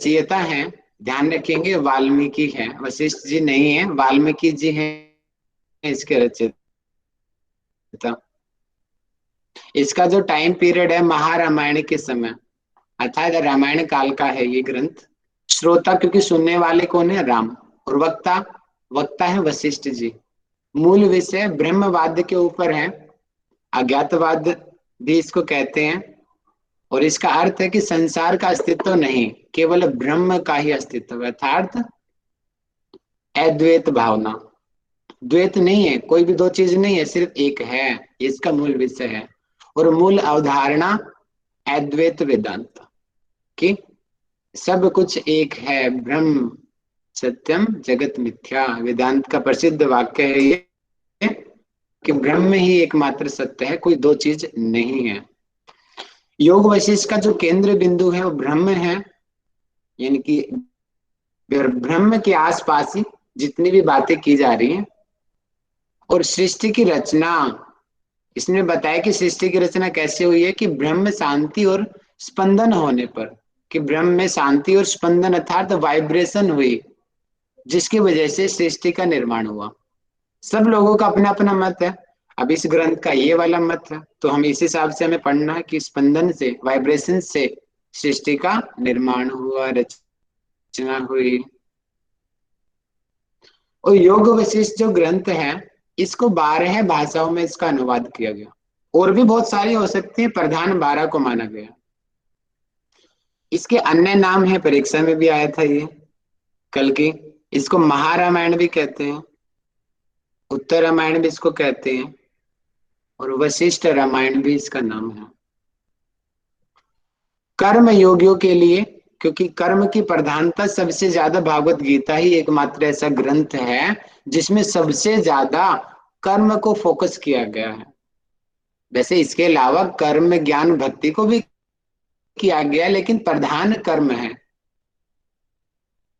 रचयिता हैं, ध्यान रखेंगे, वाल्मीकि है, वशिष्ठ जी नहीं है, वाल्मीकि जी हैं इसके रचयिता। इसका जो टाइम पीरियड है महारामायण के समय, अर्थात रामायण काल का है ये ग्रंथ। श्रोता क्योंकि सुनने वाले कौन है, राम। और वक्ता, वक्ता है वशिष्ठ जी। मूल विषय ब्रह्मवाद के ऊपर है, अज्ञातवाद भी इसको कहते हैं। और इसका अर्थ है कि संसार का अस्तित्व नहीं, केवल ब्रह्म का ही अस्तित्व है, अर्थात अद्वैत भावना। द्वैत नहीं है, कोई भी दो चीज नहीं है, सिर्फ एक है, इसका मूल विषय है। और मूल अवधारणा अद्वैत वेदांत की, सब कुछ एक है, ब्रह्म सत्यम जगत मिथ्या, वेदांत का प्रसिद्ध वाक्य है ये, कि ब्रह्म ही एकमात्र सत्य है, कोई दो चीज नहीं है। योग वशिष्ठ का जो केंद्र बिंदु है वो ब्रह्म है, यानी कि ब्रह्म के आसपास ही जितनी भी बातें की जा रही हैं। और सृष्टि की रचना, इसने बताया कि सृष्टि की रचना कैसे हुई है, कि ब्रह्म शांति और स्पंदन होने पर, कि ब्रह्म में शांति और स्पंदन अर्थात वाइब्रेशन हुई, जिसकी वजह से सृष्टि का निर्माण हुआ। सब लोगों का अपना अपना मत है। अब इस ग्रंथ का ये वाला मत है, तो हम इस हिसाब से हमें पढ़ना है कि स्पंदन से, वाइब्रेशन से सृष्टि का निर्माण हुआ, रचना हुई। और योग वशिष्ठ जो ग्रंथ है, इसको 12 भाषाओं में इसका अनुवाद किया गया। और भी बहुत सारी हो सकती हैं, प्रधान 12 को माना गया। इसके अन्य नाम है, परीक्षा में भी आया था ये कल की। इसको महारामायण भी कहते हैं, उत्तर रामायण भी इसको कहते हैं, और वशिष्ठ रामायण भी इसका नाम है। कर्म योगियों के लिए, क्योंकि कर्म की प्रधानता सबसे ज्यादा, भागवत गीता ही एकमात्र ऐसा ग्रंथ है जिसमें सबसे ज्यादा कर्म को फोकस किया गया है। वैसे इसके अलावा कर्म ज्ञान भक्ति को भी किया गया, लेकिन प्रधान कर्म है।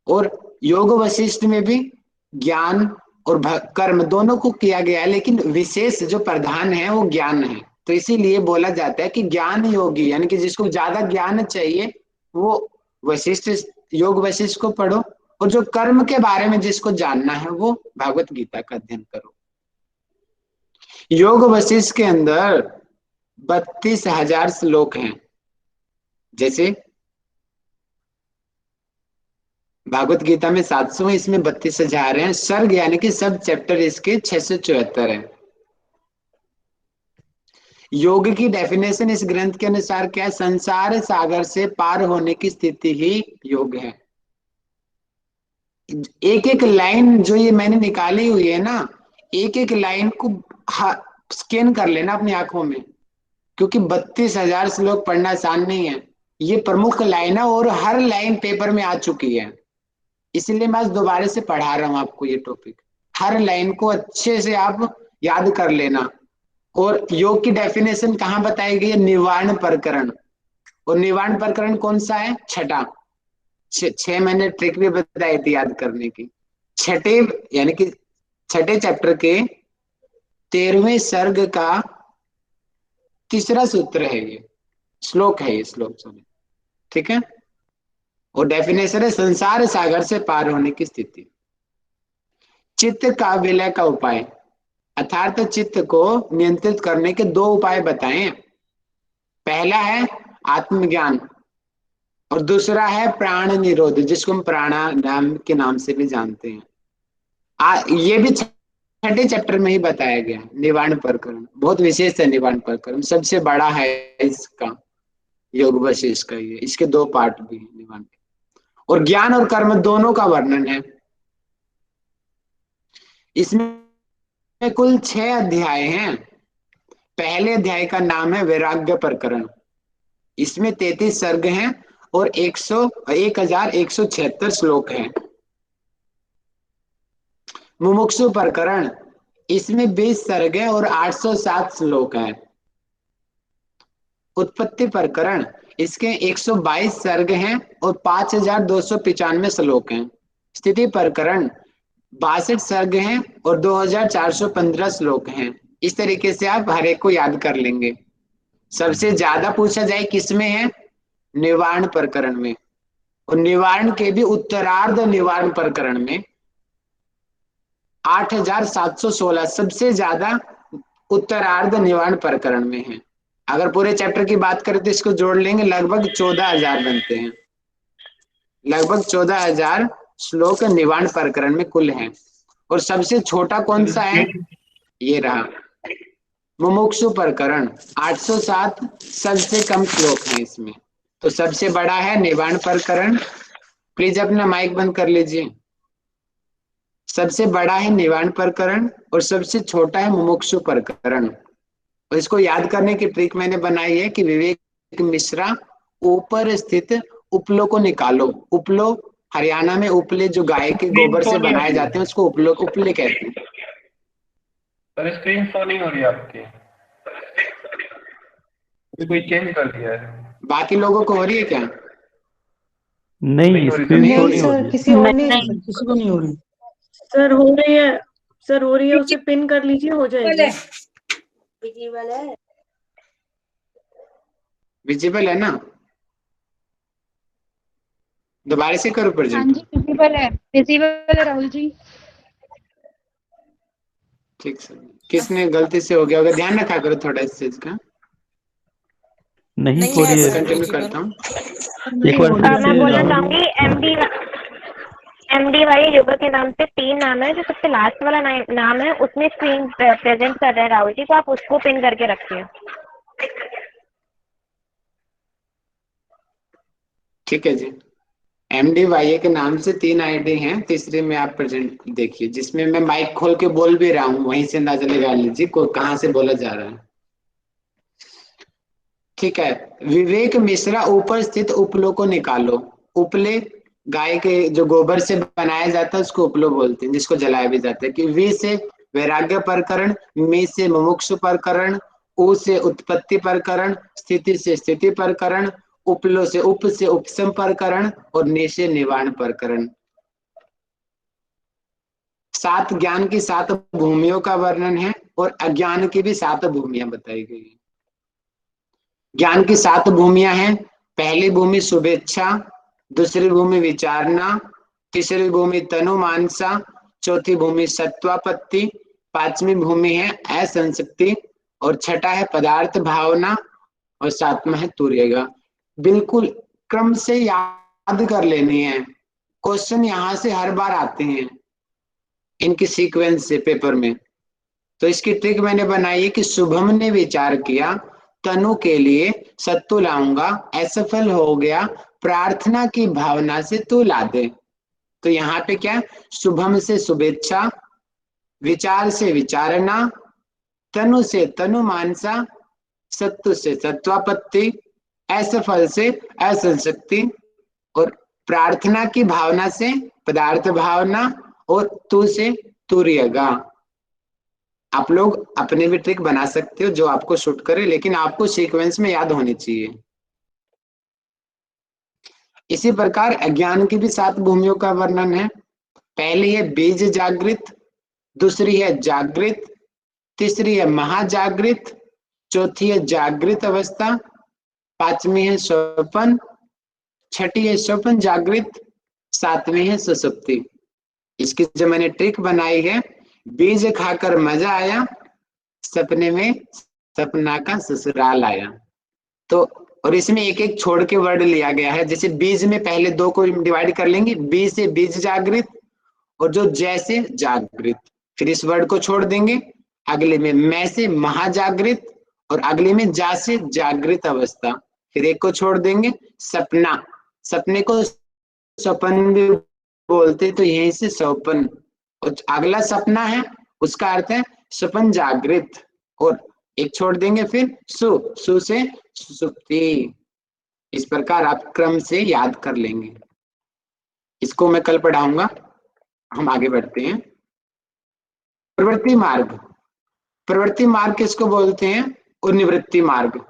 और योग वशिष्ठ में भी ज्ञान और कर्म दोनों को किया गया है, लेकिन विशेष जो प्रधान है वो ज्ञान है। तो इसीलिए बोला जाता है कि ज्ञान योगी, यानी कि जिसको ज्यादा ज्ञान चाहिए वो वशिष्ठ, योग वशिष्ठ को पढ़ो। और जो कर्म के बारे में जिसको जानना है वो भागवत गीता का अध्ययन करो। योग वशिष्ठ के अंदर 32,000 श्लोक हैं। जैसे भागवत गीता में 700 है, इसमें 32,000 हैं। सर्ग यानी कि सब चैप्टर इसके 674 है। योग की डेफिनेशन इस ग्रंथ के अनुसार क्या है, संसार सागर से पार होने की स्थिति ही योग है। एक एक लाइन जो ये मैंने निकाली हुई है ना, एक एक लाइन को स्कैन कर लेना अपनी आंखों में, क्योंकि 32,000 श्लोक पढ़ना आसान नहीं है। ये प्रमुख लाइन है और हर लाइन पेपर में आ चुकी है, इसलिए मैं आज दोबारा से पढ़ा रहा हूं आपको ये टॉपिक। हर लाइन को अच्छे से आप याद कर लेना। और योग की डेफिनेशन कहाँ बताई गई है, निवारण प्रकरण। और निवारण प्रकरण कौन सा है, छठा। छह मैंने ट्रिक भी बताई थी याद करने की। छठे, यानी कि छठे चैप्टर के 13वें सर्ग का तीसरा सूत्र है ये, श्लोक है ये, श्लोक सॉरी, ठीक है। और डेफिनेशन है संसार सागर से पार होने की स्थिति। चित्त का विलय का उपाय, अर्थात चित्त को नियंत्रित करने के दो उपाय बताएं। पहला है आत्मज्ञान, और दूसरा है प्राण निरोध, जिसको हम प्राणायाम के नाम से भी जानते हैं। ये भी छठे चैप्टर में ही बताया गया है। निवारण प्रकरण बहुत विशेष है, निवारण प्रकरण सबसे बड़ा है इसका, योग वशिष्ठ का। ये इसके दो पार्ट भी हैं निवारण के। और ज्ञान और कर्म दोनों का वर्णन है इसमें। कुल 6 अध्याय हैं। पहले अध्याय का नाम है वैराग्य प्रकरण, इसमें 33 सर्ग हैं और 1176 श्लोक हैं। मुमुक्षु प्रकरण, इसमें 20 सर्ग है और 807 श्लोक हैं। उत्पत्ति प्रकरण, इसके 122 सर्ग हैं और 5295 श्लोक हैं। स्थिति प्रकरण 62 सर्ग हैं और 2415 श्लोक हैं। इस तरीके से आप हर एक को याद कर लेंगे। सबसे ज्यादा पूछा जाए किसमें है, निवारण प्रकरण में। और निवारण के भी उत्तरार्ध निवारण प्रकरण में 8716 सबसे ज्यादा उत्तरार्ध निवारण प्रकरण में है। अगर पूरे चैप्टर की बात करें तो इसको जोड़ लेंगे लगभग 14,000 बनते हैं। लगभग 14,000 श्लोक निवारण प्रकरण में कुल हैं। और सबसे छोटा कौन सा है? ये रहा मुमुक्षु प्रकरण, 807 सबसे कम श्लोक हैं इसमें। तो सबसे बड़ा है निवारण प्रकरण। प्लीज अपना माइक बंद कर लीजिए। सबसे बड़ा है निवारण प्रकरण और सबसे छोटा है मुमुक्षु प्रकरण। और इसको याद करने की ट्रिक मैंने बनाई है कि विवेक मिश्रा ऊपर स्थित उपलो को निकालो। उपलो हरियाणा में उपले जो गाय के स्क्रीन गोबर शो से नहीं हो बनाए रही जाते हैं उसको उपलो उपले कहते हैं। सर, स्क्रीन शो नहीं हो रही आपकी, कोई चेंज कर दिया है। बाकी लोगों को हो रही है क्या? नहीं नहीं हो रही स्क्रीन सर। शो नहीं नहीं हो सर, रही। किसी और ने नहीं किसी को नहीं हो रही। सर हो रही है, सर हो रही है, उसे पिन कर लीजिए, हो जाएगी। विजिबल है ना? दोबारा से करो हाँ प्रेजेंट। जी, विजिबल है राहुल जी। ठीक सर। किसने गलती से हो गया होगा, ध्यान रखा करो थोड़ा इस चीज का। नहीं नहीं हो है रही मैं है। Sir continue visible. करता हूँ। एक बार फिर मैं से बोलना राहुल। चाहूंगी एमडी वाई योगा के नाम से 3 नाम है, जो सबसे लास्ट वाला नाम है उसमें स्क्रीन प्रेजेंट कर रहे हैं राहुल जी, तो आप उसको पिन करके रखिए। ठीक है जी। MDYA के नाम से 3 आईडी हैं। तीसरे में आप प्रेजेंट देखिए जिसमें मैं माइक खोल के बोल भी रहा हूँ, वहीं से अंदाजा लगा लीजिए को कहाँ से बोला जा रहा है। ठीक है। विवेक मिश्रा ऊपर स्थित उपलो को निकालो। उपले गाय के जो गोबर से बनाया जाता है उसको उपलो बोलते हैं, जिसको जलाया भी जाता है। कि वी से वैराग्य प्रकरण, मी से मुमुक्षु प्रकरण, उ से उत्पत्ति प्रकरण, स्थिति से स्थिति प्रकरण, उपलो से उपशम प्रकरण और नि से निवारण प्रकरण। 7 ज्ञान की 7 भूमियों का वर्णन है और अज्ञान की भी 7 भूमियां बताई गई है। ज्ञान की 7 भूमियां हैं। पहली भूमि शुभेच्छा, दूसरी भूमि विचारना, तीसरी भूमि तनु मानसा, चौथी भूमि सत्वापत्ति, पांचवी भूमि है असंशक्ति और छठा है पदार्थ भावना और सातवां है तुर्यगा। बिल्कुल क्रम से याद कर लेनी है। क्वेश्चन यहाँ से हर बार आते हैं इनकी सीक्वेंस से पेपर में। तो इसकी ट्रिक मैंने बनाई है कि शुभम ने विचार किया तनु के लिए सत्तू लाऊंगा, असफल हो गया, प्रार्थना की भावना से तू ला दे। तो यहाँ पे क्या, शुभम से शुभेच्छा, विचार से विचारना, तनु से तनु मानसा, सत्तु से सत्वापत्ति, असफल से असंशक्ति और प्रार्थना की भावना से पदार्थ भावना और तू से तुर्यगा। आप लोग अपने भी ट्रिक बना सकते हो जो आपको शूट करे, लेकिन आपको सीक्वेंस में याद होनी चाहिए। इसी प्रकार अज्ञान की भी 7 भूमियों का वर्णन है। पहली है बीज जागृत, दूसरी है जागृत, तीसरी है महाजागृत, चौथी है जागृत अवस्था, पांचवी है स्वप्न, छठी है स्वप्न जागृत, सातवीं है सुसुप्ति। इसकी जो मैंने ट्रिक बनाई है, बीज खाकर मजा आया, सपने में सपना का ससुराल आया। तो और इसमें एक एक छोड़ के वर्ड लिया गया है। जैसे बीज में पहले 2 को डिवाइड कर लेंगे, बी से बीज जागृत और जो जैसे जागृत, फिर इस वर्ड को छोड़ देंगे। अगले में मैं से महाजागृत और अगले में जा से जागृत अवस्था, फिर एक को छोड़ देंगे सपना। सपने को स्वप्न भी बोलते, तो यहीं से स्वप्न और अगला सपना है उसका अर्थ है स्वप्न जागृत और एक छोड़ देंगे फिर सु से सुसुप्ति। इस प्रकार आप क्रम से याद कर लेंगे। इसको मैं कल पढ़ाऊंगा। हम आगे बढ़ते हैं। प्रवृत्ति मार्ग। प्रवृत्ति मार्ग किसको बोलते हैं? और निवृत्ति मार्ग।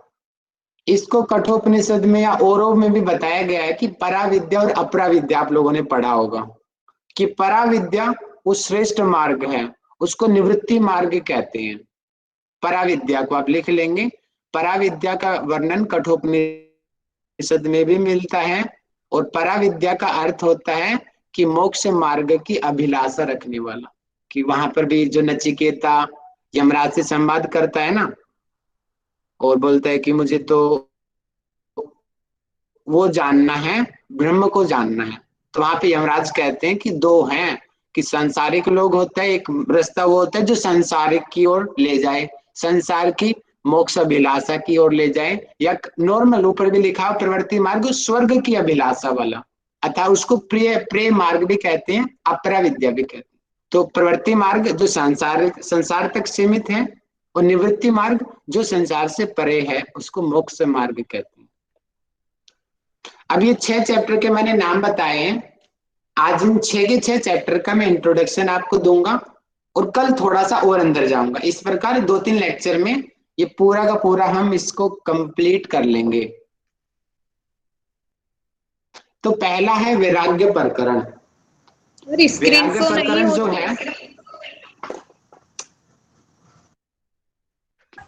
इसको कठोपनिषद में या औरों में भी बताया गया है कि पराविद्या और अपराविद्या आप लोगों ने पढ़ा होगा कि पराविद्या वो श्रेष्ठ मार्ग है, उसको निवृत्ति मार्ग कहते हैं। पराविद्या को आप लिख लेंगे। पराविद्या का वर्णन कठोपनिषद में भी मिलता है और पराविद्या का अर्थ होता है कि मोक्ष मार्ग की अभिलाषा रखने वाला। कि वहां पर भी जो नचिकेता यमराज से संवाद करता है ना, और बोलता है कि मुझे तो वो जानना है, ब्रह्म को जानना है। तो वहां पे यमराज कहते हैं कि दो हैं, कि सांसारिक लोग होता है, एक रास्ता वो होता है जो संसारिक की ओर ले जाए, संसार की मोक्ष अभिलाषा की ओर ले जाए, या नॉर्मल ऊपर भी लिखा हो प्रवृत्ति मार्ग स्वर्ग की अभिलाषा वाला, अर्थात उसको प्रिय प्रेय मार्ग भी कहते हैं, अपरा विद्या भी कहते हैं। तो प्रवृत्ति मार्ग जो संसार तक सीमित है, और निवृत्ति मार्ग जो संसार से परे है, उसको मोक्ष मार्ग कहते हैं। अब ये 6 चैप्टर के मैंने नाम बताए हैं। आज इन 6 के 6 चैप्टर का मैं इंट्रोडक्शन आपको दूंगा, और कल थोड़ा सा और अंदर जाऊंगा। इस प्रकार 2-3 लेक्चर में ये पूरा का पूरा हम इसको कंप्लीट कर लेंगे। तो पहला है वैराग्य प्रकरण। और स्क्रीन वैराग्य शो नहीं प्रकरण जो हो है,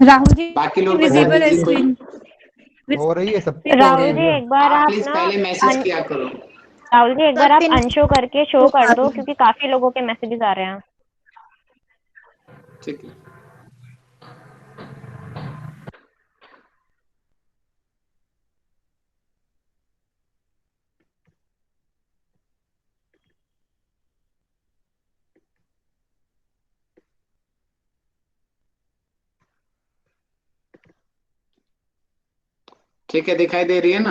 राहुल जी, बाकी लोग बता विजिबल है दीजिए कोई। स्क्रीन। हो रही है, सबको हो राहुल रही जी है। एक बार आप आप प्लीज ना पहले मैसेज अन, किया करो। राहुल जी एक बार आप अनशो करके शो कर दो, क्योंकि काफी लोगों के मैसेजेस आ रहे हैं। ठीक है। ठीक है, दिखाई दे रही है ना?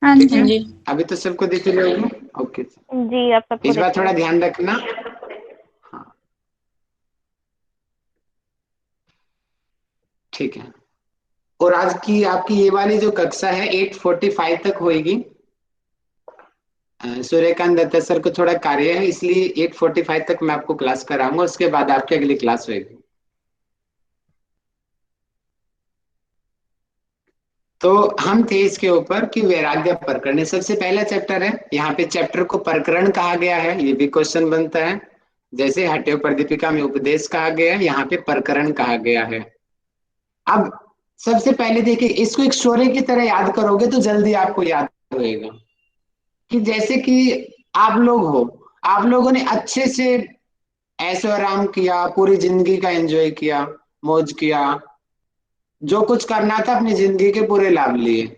हाँ ठीक है, जी। अभी तो सबको दिख रही होगी। ओके, जी अब सबको इस बार दिख रहा थोड़ा है। ध्यान रखना। हाँ, ठीक है। और आज की आपकी ये वाली जो कक्षा है 8:45 तक होएगी। सूर्यकांत दत्ता सर को थोड़ा कार्य है, इसलिए 8:45 तक मैं आपको क्लास कराऊंगा, उसके बाद आपकी अगली क्लास होएगी। तो हम थे इसके ऊपर कि वैराग्य प्रकरण सबसे पहला चैप्टर है। यहाँ पे चैप्टर को प्रकरण कहा गया है, ये भी क्वेश्चन बनता है। जैसे हट्यों पर दीपिका में उपदेश कहा गया है, यहाँ पे प्रकरण कहा गया है। अब सबसे पहले देखिए, इसको एक स्टोरी की तरह याद करोगे तो जल्दी आपको याद रहेगा। कि जैसे कि आप लोग हो, आप लोगों ने अच्छे से ऐशो आराम किया, पूरी जिंदगी का एंजॉय किया, मौज किया, जो कुछ करना था अपनी जिंदगी के पूरे लाभ लिए,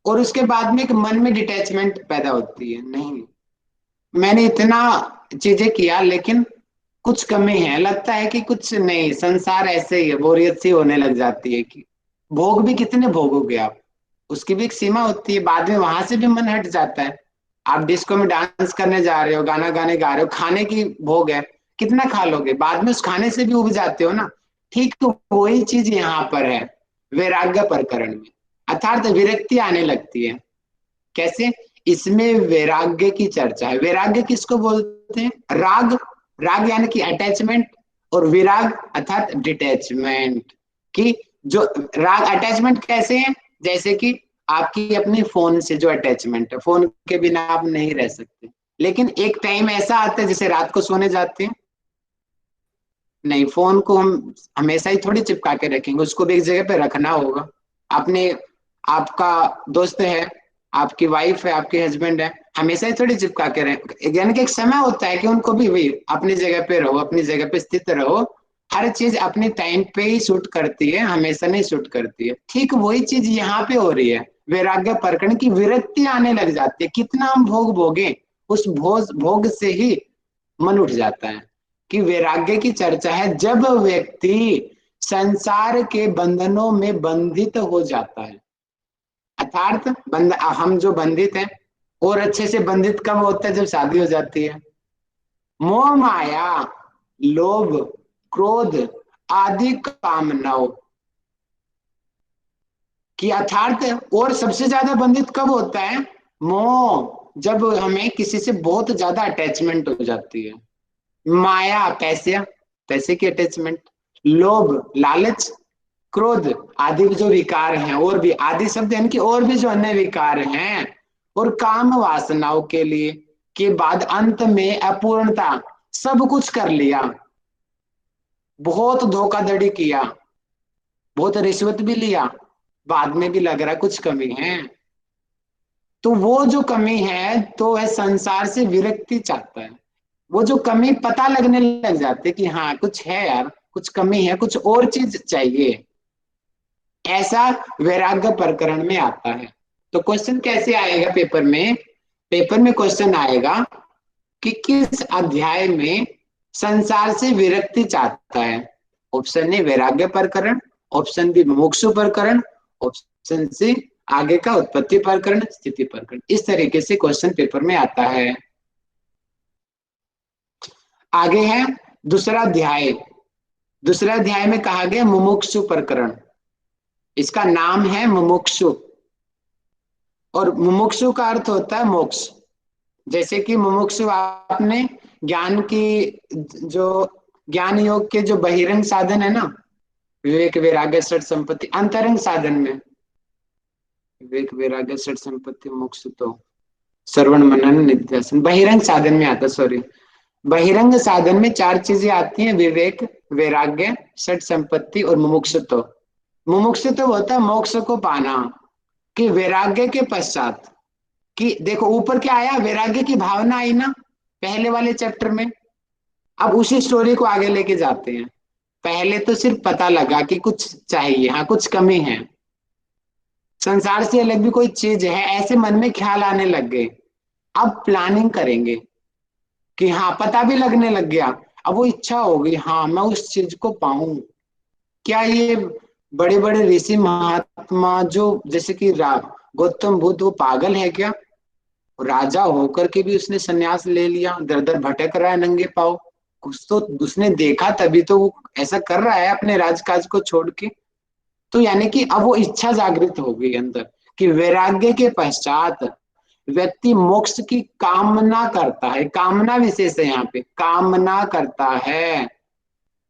और उसके बाद में एक मन में डिटैचमेंट पैदा होती है, नहीं मैंने इतना चीजें किया लेकिन कुछ कमी है, लगता है कि कुछ नहीं, संसार ऐसे ही है, बोरियत सी होने लग जाती है। कि भोग भी कितने भोगोगे आप, उसकी भी एक सीमा होती है, बाद में वहां से भी मन हट जाता है। आप डिस्को में डांस करने जा रहे हो, गाना गाने गा रहे हो, खाने की भोग है, कितना खा लोगे, बाद में उस खाने से भी उब जाते हो ना। ठीक तो वही चीज यहाँ पर है वैराग्य प्रकरण में, अर्थात विरक्ति आने लगती है। कैसे? इसमें वैराग्य की चर्चा है। वैराग्य किसको बोलते हैं? राग, राग यानी कि अटैचमेंट, और विराग अर्थात डिटैचमेंट। कि जो राग अटैचमेंट कैसे है? जैसे कि आपकी अपनी फोन से जो अटैचमेंट है, फोन के बिना आप नहीं रह सकते, लेकिन एक टाइम ऐसा आता है जैसे रात को सोने जाते हैं, नहीं फोन को हम हमेशा ही थोड़ी चिपका के रखेंगे, उसको भी एक जगह पे रखना होगा। आपने, आपका दोस्त है, आपकी वाइफ है, आपके हस्बैंड है, हमेशा ही थोड़ी चिपका के रहे, यानी कि एक समय होता है कि उनको भी वही अपनी जगह पे रहो, अपनी जगह पे स्थित रहो। हर चीज अपने टाइम पे ही शूट करती है, हमेशा नहीं शूट करती है। ठीक वही चीज यहाँ पे हो रही है। वैराग्य प्रकरण की विरक्ति आने लग जाती है, कितना हम भोग भोगे, उस भोग से ही मन उठ जाता है। कि वैराग्य की चर्चा है जब व्यक्ति संसार के बंधनों में बंधित हो जाता है, अर्थात हम जो बंधित हैं, और अच्छे से बंधित कब होता है? जब शादी हो जाती है। मोह माया, लोभ, क्रोध आदि कामनाओं की, अर्थात और सबसे ज्यादा बंधित कब होता है? मोह, जब हमें किसी से बहुत ज्यादा अटैचमेंट हो जाती है। माया, पैसे, पैसे की अटैचमेंट। लोभ, लालच। क्रोध आदि जो विकार हैं, और भी आदि शब्द यानी कि और भी जो अन्य विकार हैं, और काम वासनाओं के लिए, के बाद अंत में अपूर्णता, सब कुछ कर लिया, बहुत धोखाधड़ी किया, बहुत रिश्वत भी लिया, बाद में भी लग रहा कुछ कमी है। तो वो जो कमी है तो वह संसार से विरक्ति चाहता है। वो जो कमी पता लगने लग जाते कि हाँ कुछ है यार, कुछ कमी है, कुछ और चीज चाहिए, ऐसा वैराग्य प्रकरण में आता है। तो क्वेश्चन कैसे आएगा पेपर में? पेपर में क्वेश्चन आएगा कि किस अध्याय में संसार से विरक्ति चाहता है। ऑप्शन ए वैराग्य प्रकरण, ऑप्शन बी मोक्ष प्रकरण, ऑप्शन सी आगे का उत्पत्ति प्रकरण, स्थिति प्रकरण। इस तरीके से क्वेश्चन पेपर में आता है। आगे है दूसरा अध्याय। दूसरा अध्याय में कहा गया मुमुक्षु प्रकरण। इसका नाम है मुमुक्षु, और मुमुक्षु का अर्थ होता है मोक्ष। जैसे कि मुमुक्षु आपने ज्ञान की जो ज्ञान योग के जो बहिरंग साधन है ना, विवेक वैराग्य षट संपत्ति, अंतरंग साधन में विवेक वैराग्य षट संपत्ति मोक्ष तो श्रवण मनन निध्यासन, बहिरंग साधन में आता, सॉरी, बहिरंग साधन में चार चीजें आती हैं, विवेक वैराग्य षट संपत्ति और मुमुक्षुत्व। मुमुक्षुत्व होता है मोक्ष को पाना, कि वैराग्य के पश्चात, कि देखो ऊपर क्या आया, वैराग्य की भावना आई ना पहले वाले चैप्टर में। अब उसी स्टोरी को आगे लेके जाते हैं। पहले तो सिर्फ पता लगा कि कुछ चाहिए, हाँ कुछ कमी है, संसार से अलग भी कोई चीज है, ऐसे मन में ख्याल आने लग गए। अब प्लानिंग करेंगे कि हाँ पता भी लगने लग गया, अब वो इच्छा होगी हाँ मैं उस चीज को पाऊं। क्या ये बड़े बड़े ऋषि महात्मा जो जैसे कि गौतम बुद्ध, वो पागल है क्या? राजा होकर के भी उसने संन्यास ले लिया, दर दर भटक रहा है नंगे पांव। कुछ तो उसने देखा तभी तो वो ऐसा कर रहा है अपने राजकाज को छोड़ के। तो यानी कि अब वो इच्छा जागृत हो गई अंदर, कि वैराग्य के पश्चात व्यक्ति मोक्ष की कामना करता है। कामना विशेष है यहाँ पे, कामना करता है।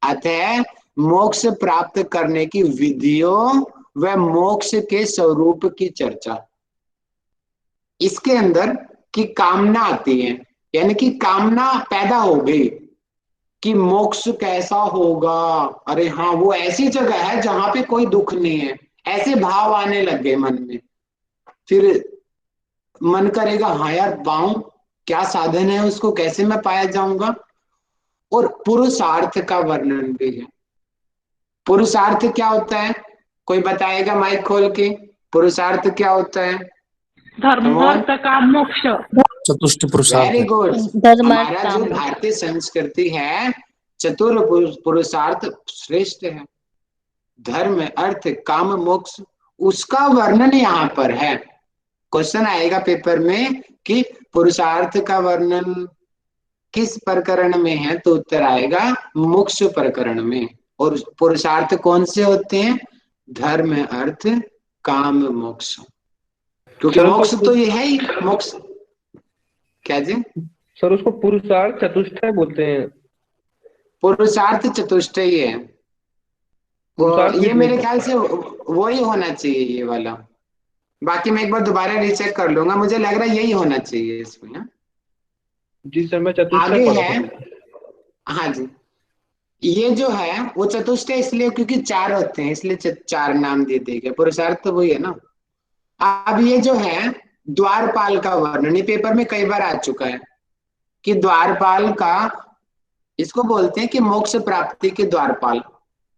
अतः मोक्ष प्राप्त करने की विधियों व मोक्ष के स्वरूप की चर्चा इसके अंदर की कामना आती है। यानी कि कामना पैदा हो गई कि मोक्ष कैसा होगा, अरे हाँ वो ऐसी जगह है जहां पे कोई दुख नहीं है, ऐसे भाव आने लग गए मन में। फिर मन करेगा हाँ यार पाऊं, क्या साधन है उसको, कैसे मैं पाया जाऊंगा। और पुरुषार्थ का वर्णन भी है। पुरुषार्थ क्या होता है, कोई बताएगा माइक खोल के, पुरुषार्थ क्या होता है? धर्म अर्थ काम मोक्ष। चतुष्ट पुरुषार्थ। Very good. हमारा जो भारतीय संस्कृति है, चतुर पुरुषार्थ श्रेष्ठ है। धर्म अर्थ काम मोक्ष, उसका वर्णन यहाँ पर है। क्वेश्चन आएगा पेपर में कि पुरुषार्थ का वर्णन किस प्रकरण में है, तो उत्तर आएगा मोक्ष प्रकरण में। और पुरुषार्थ कौन से होते हैं? धर्म अर्थ काम मोक्ष, क्योंकि मोक्ष तो ये है ही मोक्ष। क्या जी? सर उसको पुरुषार्थ चतुष्टय बोलते हैं। पुरुषार्थ चतुष्टय है वो, ये मेरे ख्याल से वही होना चाहिए ये वाला। बाकी मैं एक बार दोबारा रीचेक कर लूंगा, मुझे लग रहा है यही होना चाहिए इसमें। हाँ? जी सर मैं चतुष्टय आगे पढ़ा है, था। हाँ जी, ये जो है वो चतुष्टय इसलिए क्योंकि चार होते हैं, इसलिए चार नाम दे दिए गए। पुरुषार्थ तो वही है ना। अब ये जो है द्वारपाल का वर्णन, ये पेपर में कई बार आ चुका है कि द्वारपाल का, इसको बोलते हैं कि मोक्ष प्राप्ति के द्वारपाल।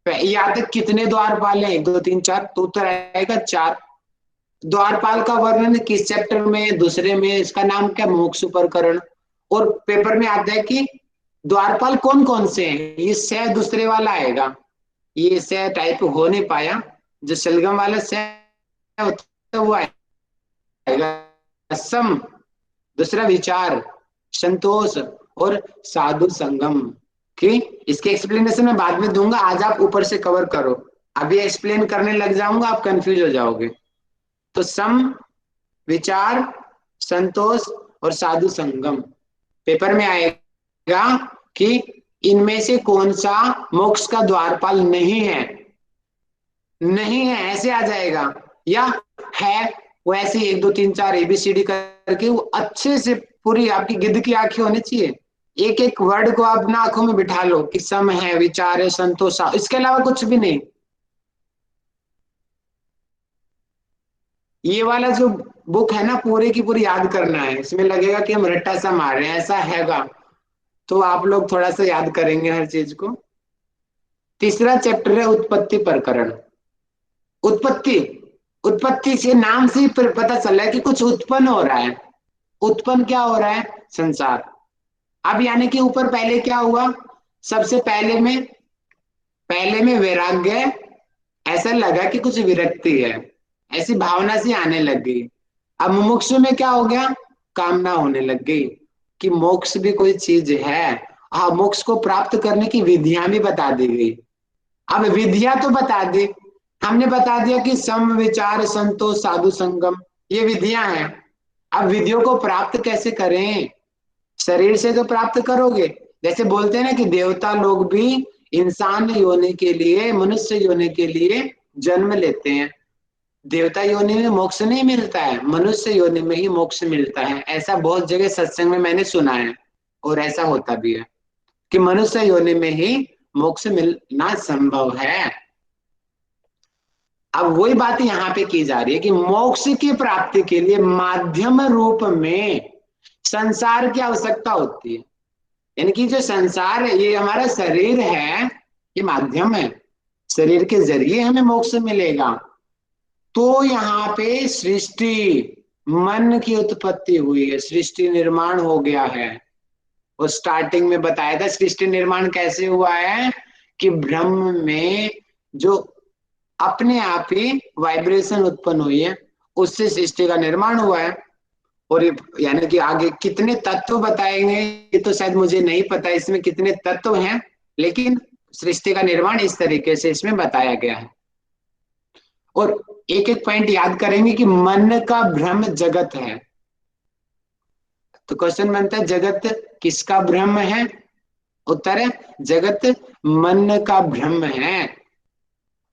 यहाँ तक कितने द्वारपाल हैं? 1 2 3 4, तो उत्तर आएगा 4। द्वारपाल का वर्णन किस चैप्टर में? दूसरे में। इसका नाम क्या? मोक्ष प्रकरण। और पेपर में आता है कि द्वारपाल कौन कौन से हैं, ये से दूसरे वाला आएगा। ये से टाइप हो नहीं पाया, जो शलगम वाला से होता है वो आएगा। सम, दूसरा विचार, संतोष और साधु संगम की। इसके एक्सप्लेनेशन मैं बाद में दूंगा, आज आप ऊपर से कवर करो। अभी एक्सप्लेन करने लग जाऊंगा आप कंफ्यूज हो जाओगे। तो सम, विचार, संतोष और साधु संगम। पेपर में आएगा कि इनमें से कौन सा मोक्ष का द्वारपाल नहीं है। नहीं है ऐसे आ जाएगा, या है वो ऐसे 1 2 3 4 ABCD करके, वो अच्छे से पूरी आपकी गिद्ध की आंखें होनी चाहिए। एक एक वर्ड को अपना आंखों में बिठा लो कि सम है, विचार है, संतोष, इसके अलावा कुछ भी नहीं। ये वाला जो बुक है ना पूरी की पूरी याद करना है, इसमें लगेगा कि हम रट्टा सा मार रहे हैं, ऐसा हैगा। तो आप लोग थोड़ा सा याद करेंगे हर चीज को। तीसरा चैप्टर है उत्पत्ति प्रकरण। उत्पत्ति, उत्पत्ति से नाम से ही पता चल रहा है कि कुछ उत्पन्न हो रहा है। उत्पन्न क्या हो रहा है? संसार। अब यानी कि ऊपर पहले क्या हुआ? सबसे पहले में वैराग्य, ऐसा लगा कि कुछ विरक्ति है, ऐसी भावना सी आने लग गई। अब मुमुक्षु में क्या हो गया? कामना होने लग गई कि मोक्ष भी कोई चीज है। हाँ, मोक्ष को प्राप्त करने की विधियां भी बता दी गई। अब विधियां तो बता दी, हमने बता दिया कि सम विचार संतोष साधु संगम, ये विधियां हैं। अब विधियों को प्राप्त कैसे करें? शरीर से तो प्राप्त करोगे। जैसे बोलते हैं ना कि देवता लोग भी इंसान योनि के लिए, मनुष्य योनि के लिए जन्म लेते हैं। देवता योनि में मोक्ष नहीं मिलता है, मनुष्य योनि में ही मोक्ष मिलता है। ऐसा बहुत जगह सत्संग में मैंने सुना है, और ऐसा होता भी है कि मनुष्य योनि में ही मोक्ष मिलना संभव है। अब वही बात यहाँ पे की जा रही है कि मोक्ष की प्राप्ति के लिए माध्यम रूप में संसार की आवश्यकता होती है। यानी कि जो संसार है, ये हमारा शरीर है, ये माध्यम है। शरीर के जरिए हमें मोक्ष मिलेगा। तो यहाँ पे सृष्टि, मन की उत्पत्ति हुई है, सृष्टि निर्माण हो गया है। वो स्टार्टिंग में बताया था सृष्टि निर्माण कैसे हुआ है कि ब्रह्म में जो अपने आप ही वाइब्रेशन उत्पन्न हुई है, उससे सृष्टि का निर्माण हुआ है। और यानी कि आगे कितने तत्व बताएंगे ये तो शायद मुझे नहीं पता इसमें कितने तत्व हैं, लेकिन सृष्टि का निर्माण इस तरीके से इसमें बताया गया है। और एक एक पॉइंट याद करेंगे कि मन का भ्रम जगत है। तो क्वेश्चन बनता है जगत किसका भ्रम है? उत्तर है जगत मन का भ्रम है।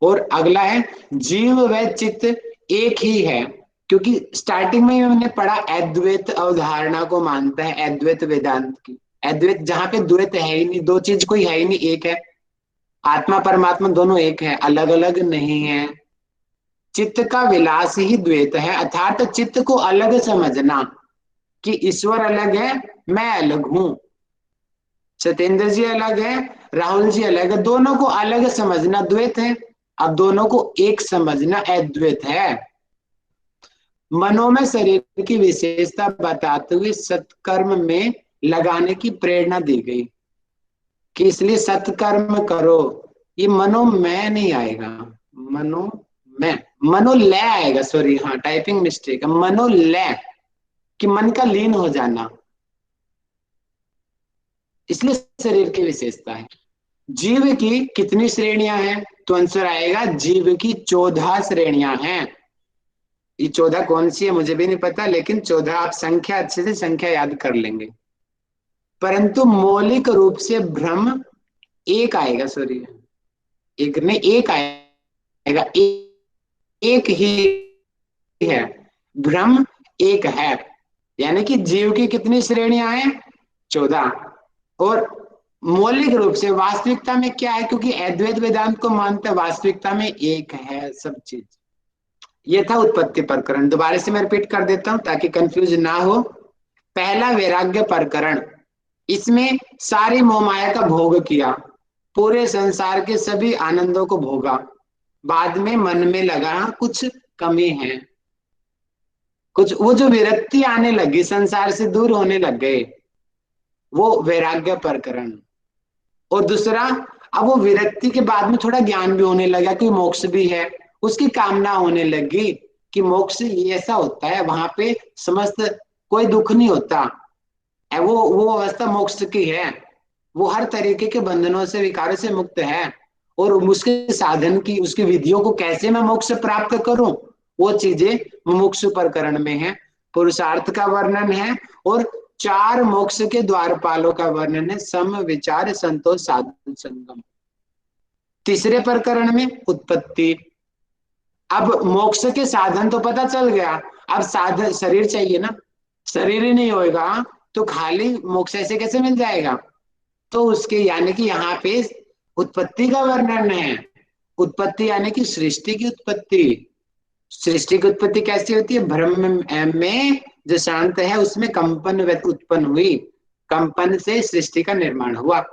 और अगला है जीव व चित्त एक ही है, क्योंकि स्टार्टिंग में हमने पढ़ा अद्वैत अवधारणा को मानता है, अद्वैत वेदांत की। अद्वैत जहां पे द्वैत है ही नहीं, दो चीज कोई है ही नहीं, एक है। आत्मा परमात्मा दोनों एक है, अलग अलग नहीं है। चित्त का विलास ही द्वैत है, अर्थात चित्त को अलग समझना कि ईश्वर अलग है, मैं अलग हूं, सत्येंद्र जी अलग है, राहुल जी अलग है, दोनों को अलग समझना द्वैत है। अब दोनों को एक समझना अद्वैत है। मनो में शरीर की विशेषता बताते हुए सत्कर्म में लगाने की प्रेरणा दी गई कि इसलिए सत्कर्म करो। ये मनो में नहीं आएगा, मनो में, मनो ले आएगा, सॉरी, हाँ टाइपिंग मिस्टेक है। मनो ले, कि मन का लीन हो जाना, इसलिए शरीर की विशेषता है। जीव की कितनी श्रेणियां हैं? तो आंसर आएगा जीव की 14 श्रेणियां हैं। ये 14 कौन सी है मुझे भी नहीं पता, लेकिन 14 आप संख्या अच्छे से संख्या याद कर लेंगे। परंतु मौलिक रूप से भ्रम एक आएगा, सॉरी एक नहीं, एक आएगा, एक ही है, भ्रम एक है। यानी कि जीव की कितनी श्रेणियां हैं? 14। और मौलिक रूप से वास्तविकता में क्या है? क्योंकि अद्वैत वेदांत को मानते वास्तविकता में एक है सब चीज। ये था उत्पत्ति प्रकरण। दोबारा से मैं रिपीट कर देता हूं ताकि कंफ्यूज ना हो। पहला वैराग्य प्रकरण, इसमें सारी मोहमाया का भोग किया, पूरे संसार के सभी आनंदों को भोगा। बाद में मन में लगा कुछ कमी है, कुछ वो जो विरक्ति आने लगी, संसार से दूर होने लग गए, वो वैराग्य प्रकरण। और दूसरा, अब वो विरक्ति के बाद में थोड़ा ज्ञान भी होने लगा कि मोक्ष भी है, उसकी कामना होने लगी कि मोक्ष ये ऐसा होता है, वहां पे समस्त कोई दुख नहीं होता है, वो अवस्था मोक्ष की है, वो हर तरीके के बंधनों से विकारों से मुक्त है। और उसके साधन की, उसकी विधियों को कैसे मैं मोक्ष प्राप्त करूं, वो चीजें मुमुक्षु प्रकरण में है। पुरुषार्थ का वर्णन है और 4 मोक्ष के द्वारपालों का वर्णन है, सम विचार संतोष साधु संगम। तीसरे प्रकरण में उत्पत्ति। अब मोक्ष के साधन तो पता चल गया, अब साधन शरीर चाहिए ना, शरीर ही नहीं होएगा तो खाली मोक्ष ऐसे कैसे मिल जाएगा? तो उसके यानी कि यहाँ पे उत्पत्ति का वर्णन है। उत्पत्ति यानी कि सृष्टि की उत्पत्ति, सृष्टि की उत्पत्ति कैसे होती है? ब्रह्म में जो शांत है उसमें कंपन उत्पन्न हुई, कंपन से सृष्टि का निर्माण हुआ।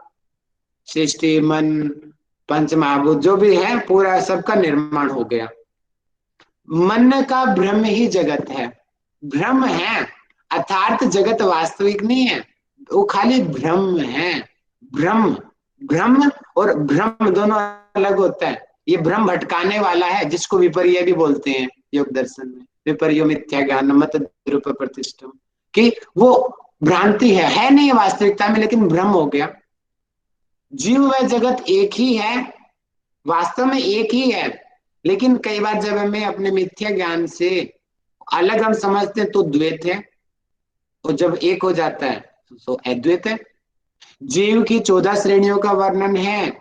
सृष्टि, मन, पंच महाभूत जो भी है पूरा सबका निर्माण हो गया। मन का भ्रम ही जगत है, भ्रम है, अर्थात जगत वास्तविक नहीं है, वो खाली भ्रम है। भ्रम, भ्रम और भ्रम दोनों अलग होता है। ये भ्रम भटकाने वाला है, जिसको विपर्य भी बोलते हैं योग दर्शन में, विपर्यो मिथ्या ज्ञान मत द्रुप प्रतिष्ठम, कि वो भ्रांति है नहीं वास्तविकता में, लेकिन भ्रम हो गया। जीव व जगत एक ही है, वास्तव में एक ही है, लेकिन कई बार जब हमें अपने मिथ्या ज्ञान से अलग हम समझते हैं तो द्वैत है, और जब एक हो जाता है तो अद्वैत है। जीव की 14 श्रेणियों का वर्णन है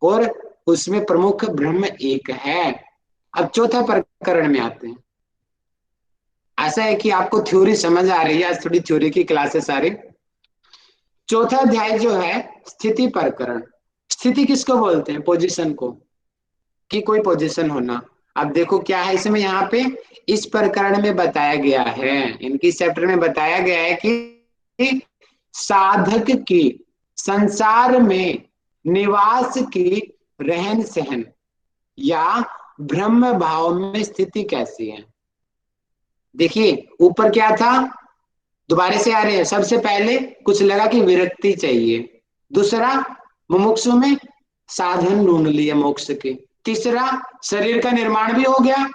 और उसमें प्रमुख ब्रह्म एक है। अब चौथा प्रकरण में आते हैं। ऐसा है कि आपको थ्योरी समझ आ रही है, आज थोड़ी थ्योरी की क्लासेस आ रही। चौथा अध्याय जो है स्थिति प्रकरण। स्थिति किसको बोलते हैं? पोजीशन को, कि कोई पोजीशन होना। अब देखो क्या है इसमें, यहाँ पे इस प्रकरण में बताया गया है, इनकी चैप्टर में बताया गया है कि साधक की संसार में निवास की रहन सहन या ब्रह्म भाव में स्थिति कैसी है। देखिए ऊपर क्या था, दोबारा से आ रहे हैं। सबसे पहले कुछ लगा कि विरक्ति चाहिए, दूसरा मुमुक्षु में साधन ढूंढ लिए मोक्ष के, तीसरा शरीर का निर्माण भी हो गया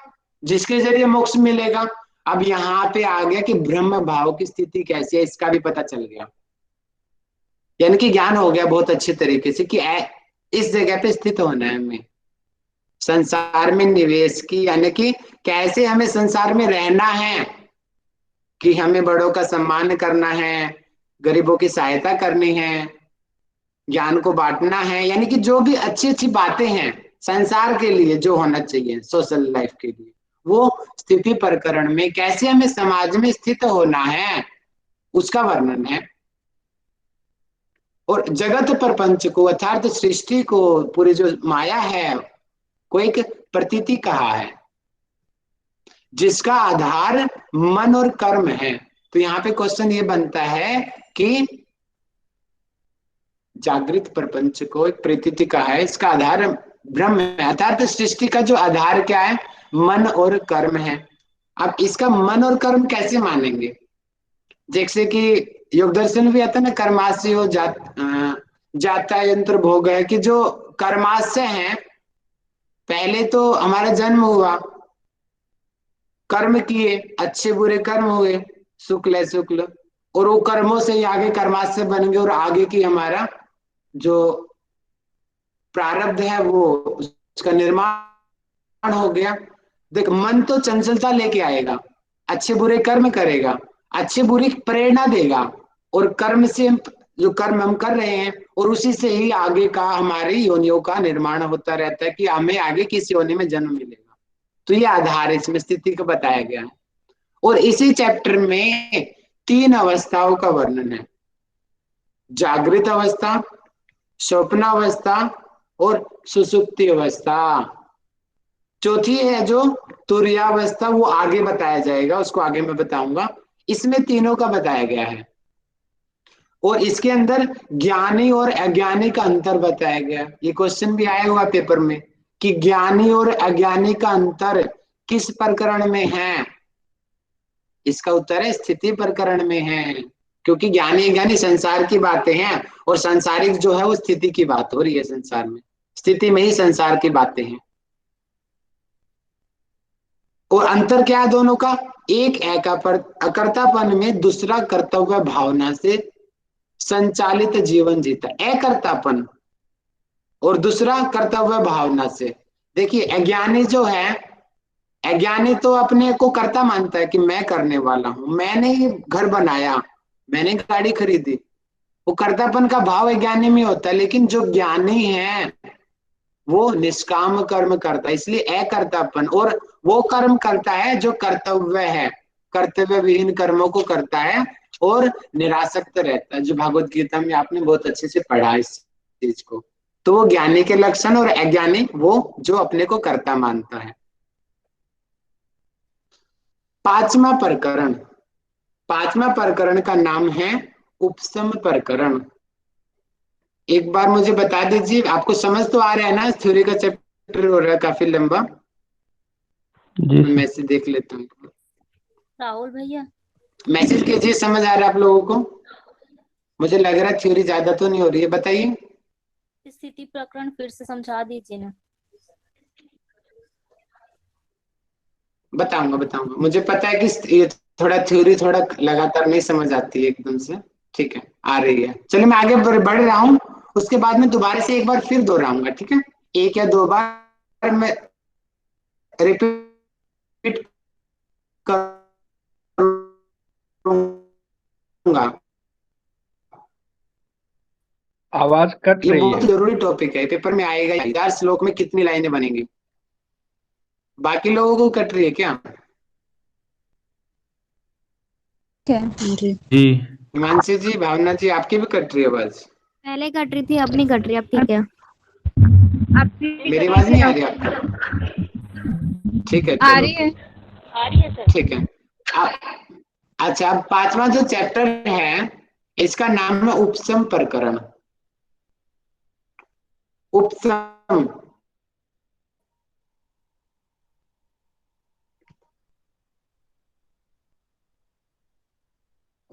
जिसके जरिए मोक्ष मिलेगा। अब यहाँ पे आ गया कि ब्रह्म भाव की स्थिति कैसी है, इसका भी पता चल गया, यानी कि ज्ञान हो गया बहुत अच्छे तरीके से कि इस जगह पे स्थित होना है हमें, संसार में निवेश की, यानी कि कैसे हमें संसार में रहना है, कि हमें बड़ों का सम्मान करना है, गरीबों की सहायता करनी है, ज्ञान को बांटना है, यानी कि जो भी अच्छी अच्छी बातें हैं संसार के लिए जो होना चाहिए सोशल लाइफ के लिए, वो स्थिति प्रकरण में कैसे हमें समाज में स्थित होना है उसका वर्णन है। और जगत प्रपंच को अर्थात सृष्टि को, पूरी जो माया है को एक प्रतीति कहा है जिसका आधार मन और कर्म है। तो यहाँ पे क्वेश्चन ये बनता है कि जागृत प्रपंच को एक प्रतीति कहा है, इसका आधार ब्रह्म है, अर्थात सृष्टि का जो आधार क्या है, मन और कर्म है। अब इसका मन और कर्म कैसे मानेंगे? जैसे कि योग दर्शन में भी आता है ना, कर्माशय हो जाता यंत्र भोग है, कि जो कर्माशय है, पहले तो हमारा जन्म हुआ, कर्म किए, अच्छे बुरे कर्म हुए, शुक्ल है शुक्ल, और वो कर्मों से ही आगे कर्माशय बन गए, और आगे की हमारा जो प्रारब्ध है वो उसका निर्माण हो गया। देख, मन तो चंचलता लेके आएगा, अच्छे बुरे कर्म करेगा, अच्छे बुरी प्रेरणा देगा, और कर्म से जो कर्म हम कर रहे हैं और उसी से ही आगे का हमारी योनियों का निर्माण होता रहता है कि हमें आगे किस योनि में जन्म मिलेगा। तो ये आधार इसमें स्थिति को बताया गया है। और इसी चैप्टर में 3 अवस्थाओं का वर्णन है, जागृत अवस्था, स्वप्न अवस्था और सुसुप्ति अवस्था। चौथी है जो तुर्यावस्था, वो आगे बताया जाएगा, उसको आगे मैं बताऊंगा। इसमें तीनों का बताया गया है, और इसके अंदर ज्ञानी और अज्ञानी का अंतर बताया गया। ये क्वेश्चन भी आया हुआ पेपर में कि ज्ञानी और अज्ञानी का अंतर किस प्रकरण में है। इसका उत्तर है स्थिति प्रकरण में है, क्योंकि ज्ञानी अज्ञानी संसार की बातें हैं और सांसारिक जो है वो स्थिति की बात हो रही है। संसार में स्थिति में ही संसार की बातें हैं। और अंतर क्या है दोनों का? एक अकर्तापन में, दूसरा कर्तव्य भावना से संचालित जीवन जीता, अकर्तापन, और दूसरा कर्तव्य भावना से। देखिए अज्ञानी जो है, अज्ञानी तो अपने को कर्ता मानता है कि मैं करने वाला हूं, मैंने ही घर बनाया, मैंने गाड़ी खरीदी, वो कर्तापन का भाव अज्ञानी में होता है। लेकिन जो ज्ञानी है वो निष्काम कर्म करता है, इसलिए अकर्तापन, और वो कर्म करता है जो कर्तव्य है, कर्तव्य विहीन कर्मों को करता है और निरासक्त रहता है, जो भागवत गीता में आपने बहुत अच्छे से पढ़ा इस चीज को। तो वो ज्ञानी के लक्षण, और अज्ञानी वो जो अपने को कर्ता मानता है। पांचवा प्रकरण, पांचवा प्रकरण का नाम है उपसम प्रकरण। एक बार मुझे बता दीजिए, आपको समझ तो आ रहा है ना, थ्योरी का चैप्टर हो रहा है काफी लंबा। जी सर। मैसेज देख लेता हूँ, राहुल भैया मैसेज कीजिए, समझ आ रहा है आप लोगों को? मुझे लग रहा है थ्योरी ज्यादा तो नहीं हो रही है, बताइए। स्थिति प्रकरण फिर से समझा दीजिए ना। बताऊंगा बताऊंगा, मुझे पता है कि ये थोड़ा थ्योरी थोड़ा लगातार नहीं समझ आती है एकदम से। ठीक है, आ रही है। चलिए मैं आगे बढ़ रहा हूँ, उसके बाद में दोबारा से एक बार फिर दोहराऊंगा, ठीक है? एक या दो बार मैं रिपीट करूंगा। आवाज कट ये रही बहुत है। जरूरी टॉपिक है, पेपर में आएगा। 10 श्लोक में कितनी लाइनें बनेंगी? बाकी लोगों को कट रही है क्या? जी जी। हिमांशी जी, भावना जी, आपकी भी कट रही है आवाज। पहले कट रही थी, अब नहीं कट रही, अब ठीक है। मेरी आवाज नहीं आ रही आपको? ठीक है, आ चलो रही है। फिर। ठीक है। अच्छा, अब पांचवा जो चैप्टर है इसका नाम है उपसम प्रकरण। उपसम,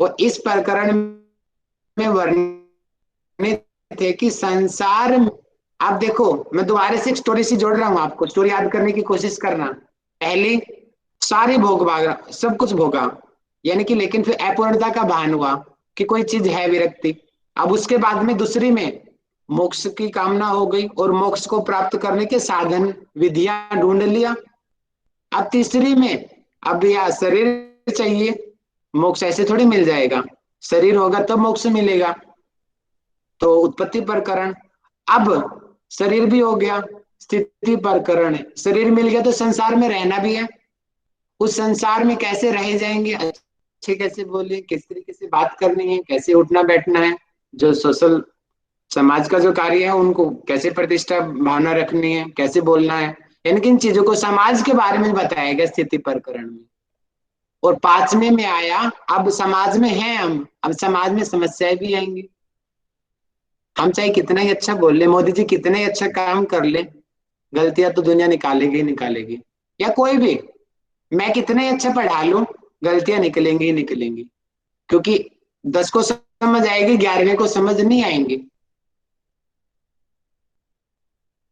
और इस प्रकरण में वर्णित थे कि संसार में, आप देखो मैं दोबारा से एक स्टोरी से जोड़ रहा हूं आपको, स्टोरी याद करने की कोशिश करना। पहली, सारे भोग भागा, सब कुछ भोगा, यानी कि, लेकिन फिर अपूर्णता का भान हुआ कि कोई चीज है विरक्ति। अब उसके बाद में दूसरी में मोक्ष की कामना हो गई और मोक्ष को प्राप्त करने के साधन विधियां ढूंढ लिया। अब तीसरी में, अब यह शरीर चाहिए, मोक्ष ऐसे थोड़ी मिल जाएगा, शरीर होगा तब मोक्ष मिलेगा, तो उत्पत्ति प्रकरण। अब शरीर भी हो गया, स्थिति प्रकरण है, शरीर मिल गया तो संसार में रहना भी है। उस संसार में कैसे रह जाएंगे, अच्छे कैसे बोले, किस तरीके से बात करनी है, कैसे उठना बैठना है, जो सोशल समाज का जो कार्य है उनको कैसे प्रतिष्ठा भावना रखनी है, कैसे बोलना है, इन किन चीजों को समाज के बारे में बताया गया स्थिति प्रकरण में। और पांचवें में आया, अब समाज में हैं हम, अब समाज में समस्याएं भी आएंगी। हम चाहे कितना ही अच्छा बोल ले, मोदी जी कितना ही अच्छा काम कर ले, गलतियां तो दुनिया निकालेगी ही निकालेगी। या कोई भी, मैं कितना ही अच्छा पढ़ा लूं, गलतियां निकलेंगी ही निकलेंगी, क्योंकि 10 को समझ आएगी, 11वें को समझ नहीं आएंगी।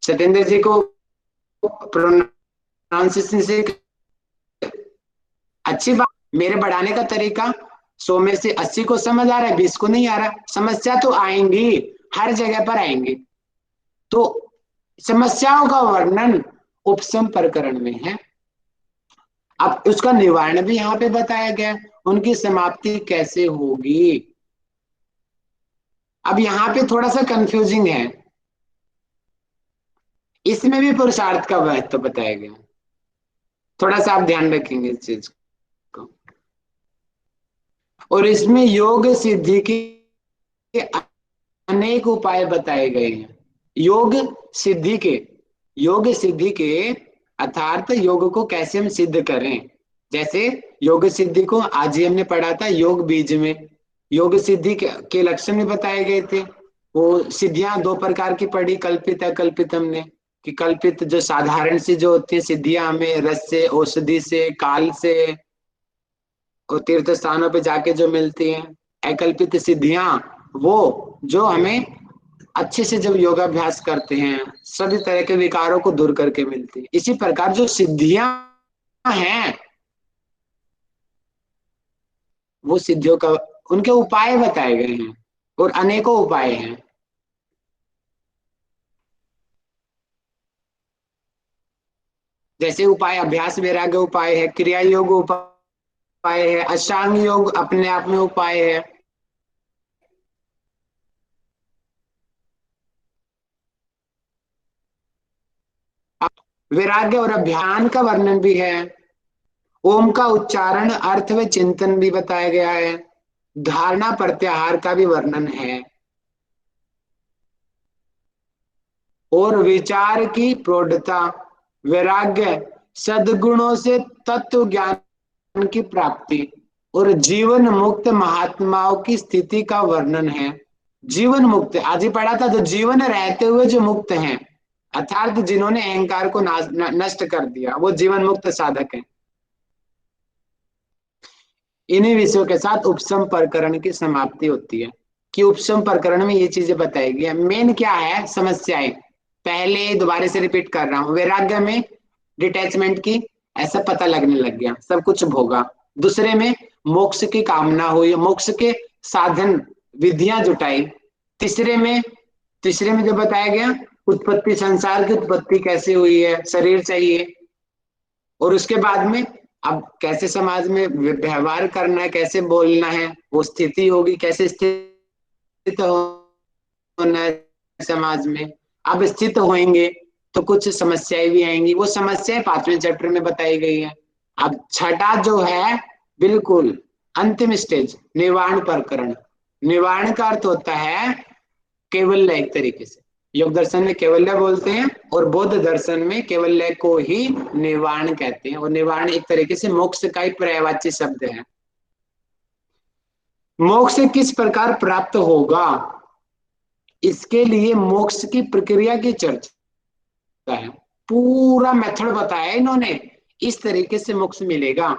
सत्येंद्र जी को प्रोनाउंसिएशन से अच्छी बात, मेरे बढ़ाने का तरीका 100 में से 80 को समझ आ रहा है, 20 को नहीं आ रहा। समस्या तो आएंगी, हर जगह पर आएंगी। तो समस्याओं का वर्णन उपसम प्रकरण में है। अब उसका निवारण भी यहाँ पे बताया गया, उनकी समाप्ति कैसे होगी। अब यहाँ पे थोड़ा सा कंफ्यूजिंग है, इसमें भी पुरुषार्थ का महत्व बताया गया, थोड़ा सा आप ध्यान रखेंगे इस चीज को। और इसमें योग सिद्धि के अनेक उपाय बताए गए हैं। योग सिद्धि के, योग सिद्धि के अर्थात योग को कैसे हम सिद्ध करें। जैसे योग सिद्धि को आज ही हमने पढ़ा था योग बीज में, योग सिद्धि के लक्षण भी बताए गए थे। वो सिद्धियां दो प्रकार की पढ़ी, कल्पित अकल्पित हमने, कि कल्पित जो साधारण सी जो होती है सिद्धियां, हमें रस से, औषधि से, काल से और तीर्थ स्थानों पे जाके जो मिलती हैं। अकल्पित सिद्धियां वो जो हमें अच्छे से जब योगाभ्यास करते हैं सभी तरह के विकारों को दूर करके मिलती है। इसी प्रकार जो सिद्धियां हैं वो सिद्धियों का, उनके उपाय बताए गए हैं, और अनेकों उपाय हैं। जैसे उपाय अभ्यास वैराग्य उपाय है, क्रिया योग उपाय है, अष्टांग योग अपने आप में उपाय है। वैराग्य और अभियान का वर्णन भी है। ओम का उच्चारण, अर्थ व चिंतन भी बताया गया है। धारणा प्रत्याहार का भी वर्णन है, और विचार की प्रौढ़ता, वैराग्य, सद्गुणों से तत्व ज्ञान की प्राप्ति और जीवन मुक्त महात्माओं की स्थिति का वर्णन है। जीवन मुक्त आज ही पढ़ा था, जो जीवन रहते हुए जो मुक्त हैं, अर्थात जिन्होंने अहंकार को नष्ट कर दिया, वो जीवन मुक्त साधक हैं। इन्हीं विषयों के साथ उपशम प्रकरण की समाप्ति होती है कि उपशम प्रकरण में ये चीजें बताई गई है। मेन क्या है समस्याएं, पहले दोबारा से रिपीट कर रहा हूं, वैराग्य में डिटैचमेंट की ऐसा पता लगने लग गया, सब कुछ भोगा। दूसरे में मोक्ष की कामना हुई, मोक्ष के साधन विधियां जुटाई। तीसरे में जो बताया गया उत्पत्ति, संसार की उत्पत्ति कैसे हुई है, शरीर चाहिए, और उसके बाद में अब कैसे समाज में व्यवहार करना है, कैसे बोलना है, वो स्थिति होगी, कैसे स्थित होना है समाज में। अब स्थित होंगे तो कुछ समस्याएं भी आएंगी, वो समस्याएं 5वें चैप्टर में बताई गई है। अब छठा जो है बिल्कुल अंतिम स्टेज, निवारण प्रकरण। निवारण का अर्थ होता है केवल्य, एक तरीके से योग दर्शन में केवल्य बोलते हैं और बौद्ध दर्शन में केवल्य को ही निवारण कहते हैं, और निवारण एक तरीके से मोक्ष का ही पर्यायवाची शब्द है। मोक्ष किस प्रकार प्राप्त होगा, इसके लिए मोक्ष की प्रक्रिया की चर्चा है, पूरा मेथड बताया इन्होंने, इस तरीके से मोक्ष मिलेगा।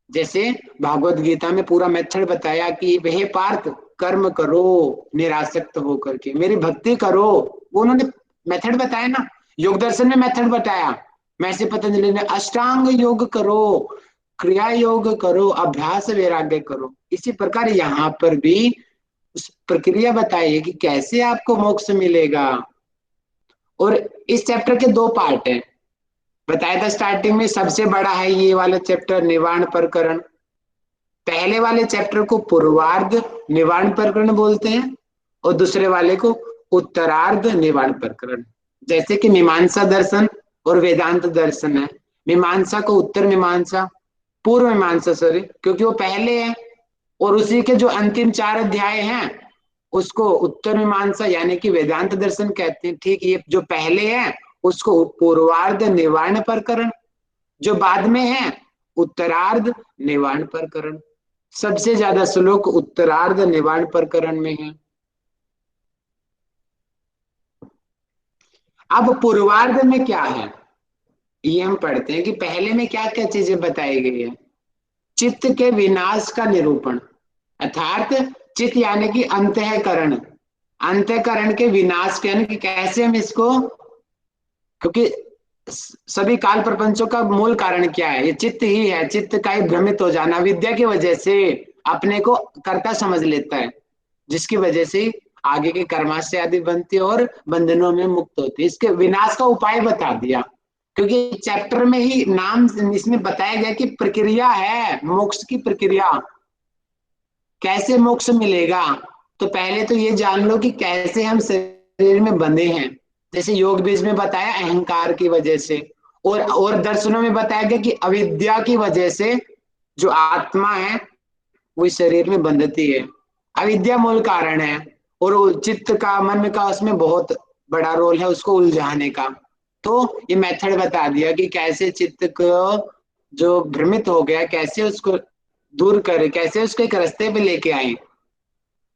जैसे भागवत गीता में पूरा मेथड बताया कि वह पार्थ कर्म करो निरासक्त होकर के, मेरी भक्ति करो, वो उन्होंने मेथड बताया ना। योग दर्शन में मेथड बताया, महर्षि पतंजलि ने अष्टांग योग करो, क्रिया योग करो, अभ्यास वैराग्य करो। इसी प्रकार यहाँ पर भी उस प्रक्रिया बताइए कि कैसे आपको मोक्ष मिलेगा। और इस चैप्टर के 2 पार्ट हैं, बताया था स्टार्टिंग में, सबसे बड़ा है ये वाला चैप्टर निवारण प्रकरण। पहले वाले चैप्टर को पूर्वार्ध निवारण प्रकरण बोलते हैं और दूसरे वाले को उत्तरार्ध निवारण प्रकरण। जैसे कि मीमांसा दर्शन और वेदांत दर्शन है, मीमांसा को उत्तर मीमांसा, पूर्व मीमांसा सॉरी, क्योंकि वो पहले है, और उसी के जो अंतिम 4 अध्याय हैं उसको उत्तर मीमांसा यानी कि वेदांत दर्शन कहते हैं। ठीक, ये जो पहले है उसको पूर्वार्ध निवारण प्रकरण, जो बाद में है उत्तरार्ध निवारण प्रकरण। सबसे ज्यादा श्लोक उत्तरार्ध निवारण प्रकरण में है। अब पूर्वार्ध में क्या है ये हम पढ़ते हैं कि पहले में क्या क्या चीजें बताई गई है। चित्त के विनाश का निरूपण, अर्थात चित्त यानी कि अंतःकरण, अंतःकरण के विनाश के यानी कि कैसे हम इसको, क्योंकि सभी काल प्रपंचों का मूल कारण क्या है, ये चित्त ही है। चित्त का ही भ्रमित हो जाना विद्या की वजह से अपने को कर्ता समझ लेता है, जिसकी वजह से आगे के कर्माशय आदि बनती है और बंधनों में मुक्त होती है। इसके विनाश का उपाय बता दिया, क्योंकि चैप्टर में ही नाम इसमें बताया गया कि प्रक्रिया है मोक्ष की प्रक्रिया, कैसे मोक्ष मिलेगा। तो पहले तो ये जान लो कि कैसे हम शरीर में बंधे हैं। जैसे योग बीज में बताया अहंकार की वजह से, और दर्शनों में बताया गया कि अविद्या की वजह से जो आत्मा है वो इस शरीर में बंधती है, अविद्या मूल कारण है। और चित्त का मन का उसमें बहुत बड़ा रोल है उसको उलझाने का। तो ये मेथड बता दिया कि कैसे चित्त को जो भ्रमित हो गया कैसे उसको दूर करे, कैसे उसको एक रास्ते पे लेके आए।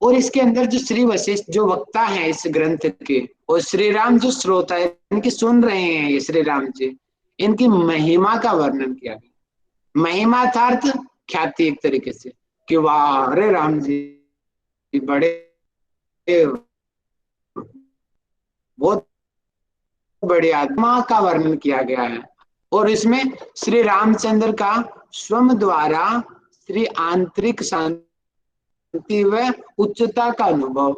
और इसके अंदर जो श्री वशिष्ठ जो वक्ता है इस ग्रंथ के, और श्री राम जो श्रोता है इनकी सुन रहे हैं, ये श्री राम जी, इनकी महिमा का वर्णन किया गया। महिमा अर्थात ख्याति एक तरीके से, कि वाह अरे राम जी बड़े बहुत बड़ी आत्मा का वर्णन किया गया है। और इसमें श्री रामचंद्र का स्वयं द्वारा श्री आंतरिक शांति व उच्चता का अनुभव,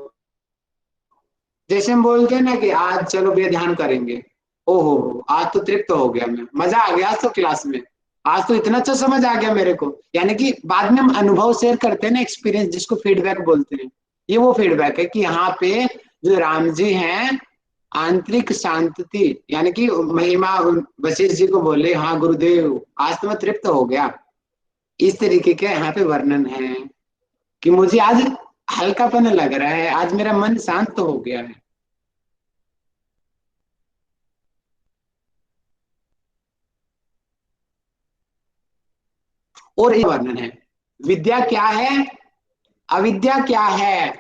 जैसे हम बोलते हैं ना कि आज चलो भैया ध्यान करेंगे, ओहो आज तो तृप्त हो गया, मैं मजा आ गया आज तो क्लास में, आज तो इतना अच्छा समझ आ गया मेरे को। यानी कि बाद में हम अनुभव शेयर करते हैं ना, एक्सपीरियंस जिसको फीडबैक बोलते हैं, ये वो फीडबैक है कि यहाँ पे जो राम जी हैं आंतरिक शांति, यानी कि महिमा वशिष्ठ जी को बोले हाँ गुरुदेव आज तो मैं तृप्त हो गया, इस तरीके का यहाँ पे वर्णन है कि मुझे आज हल्कापन लग रहा है, आज मेरा मन शांत हो गया है। और एक वर्णन है। विद्या क्या है, अविद्या क्या है।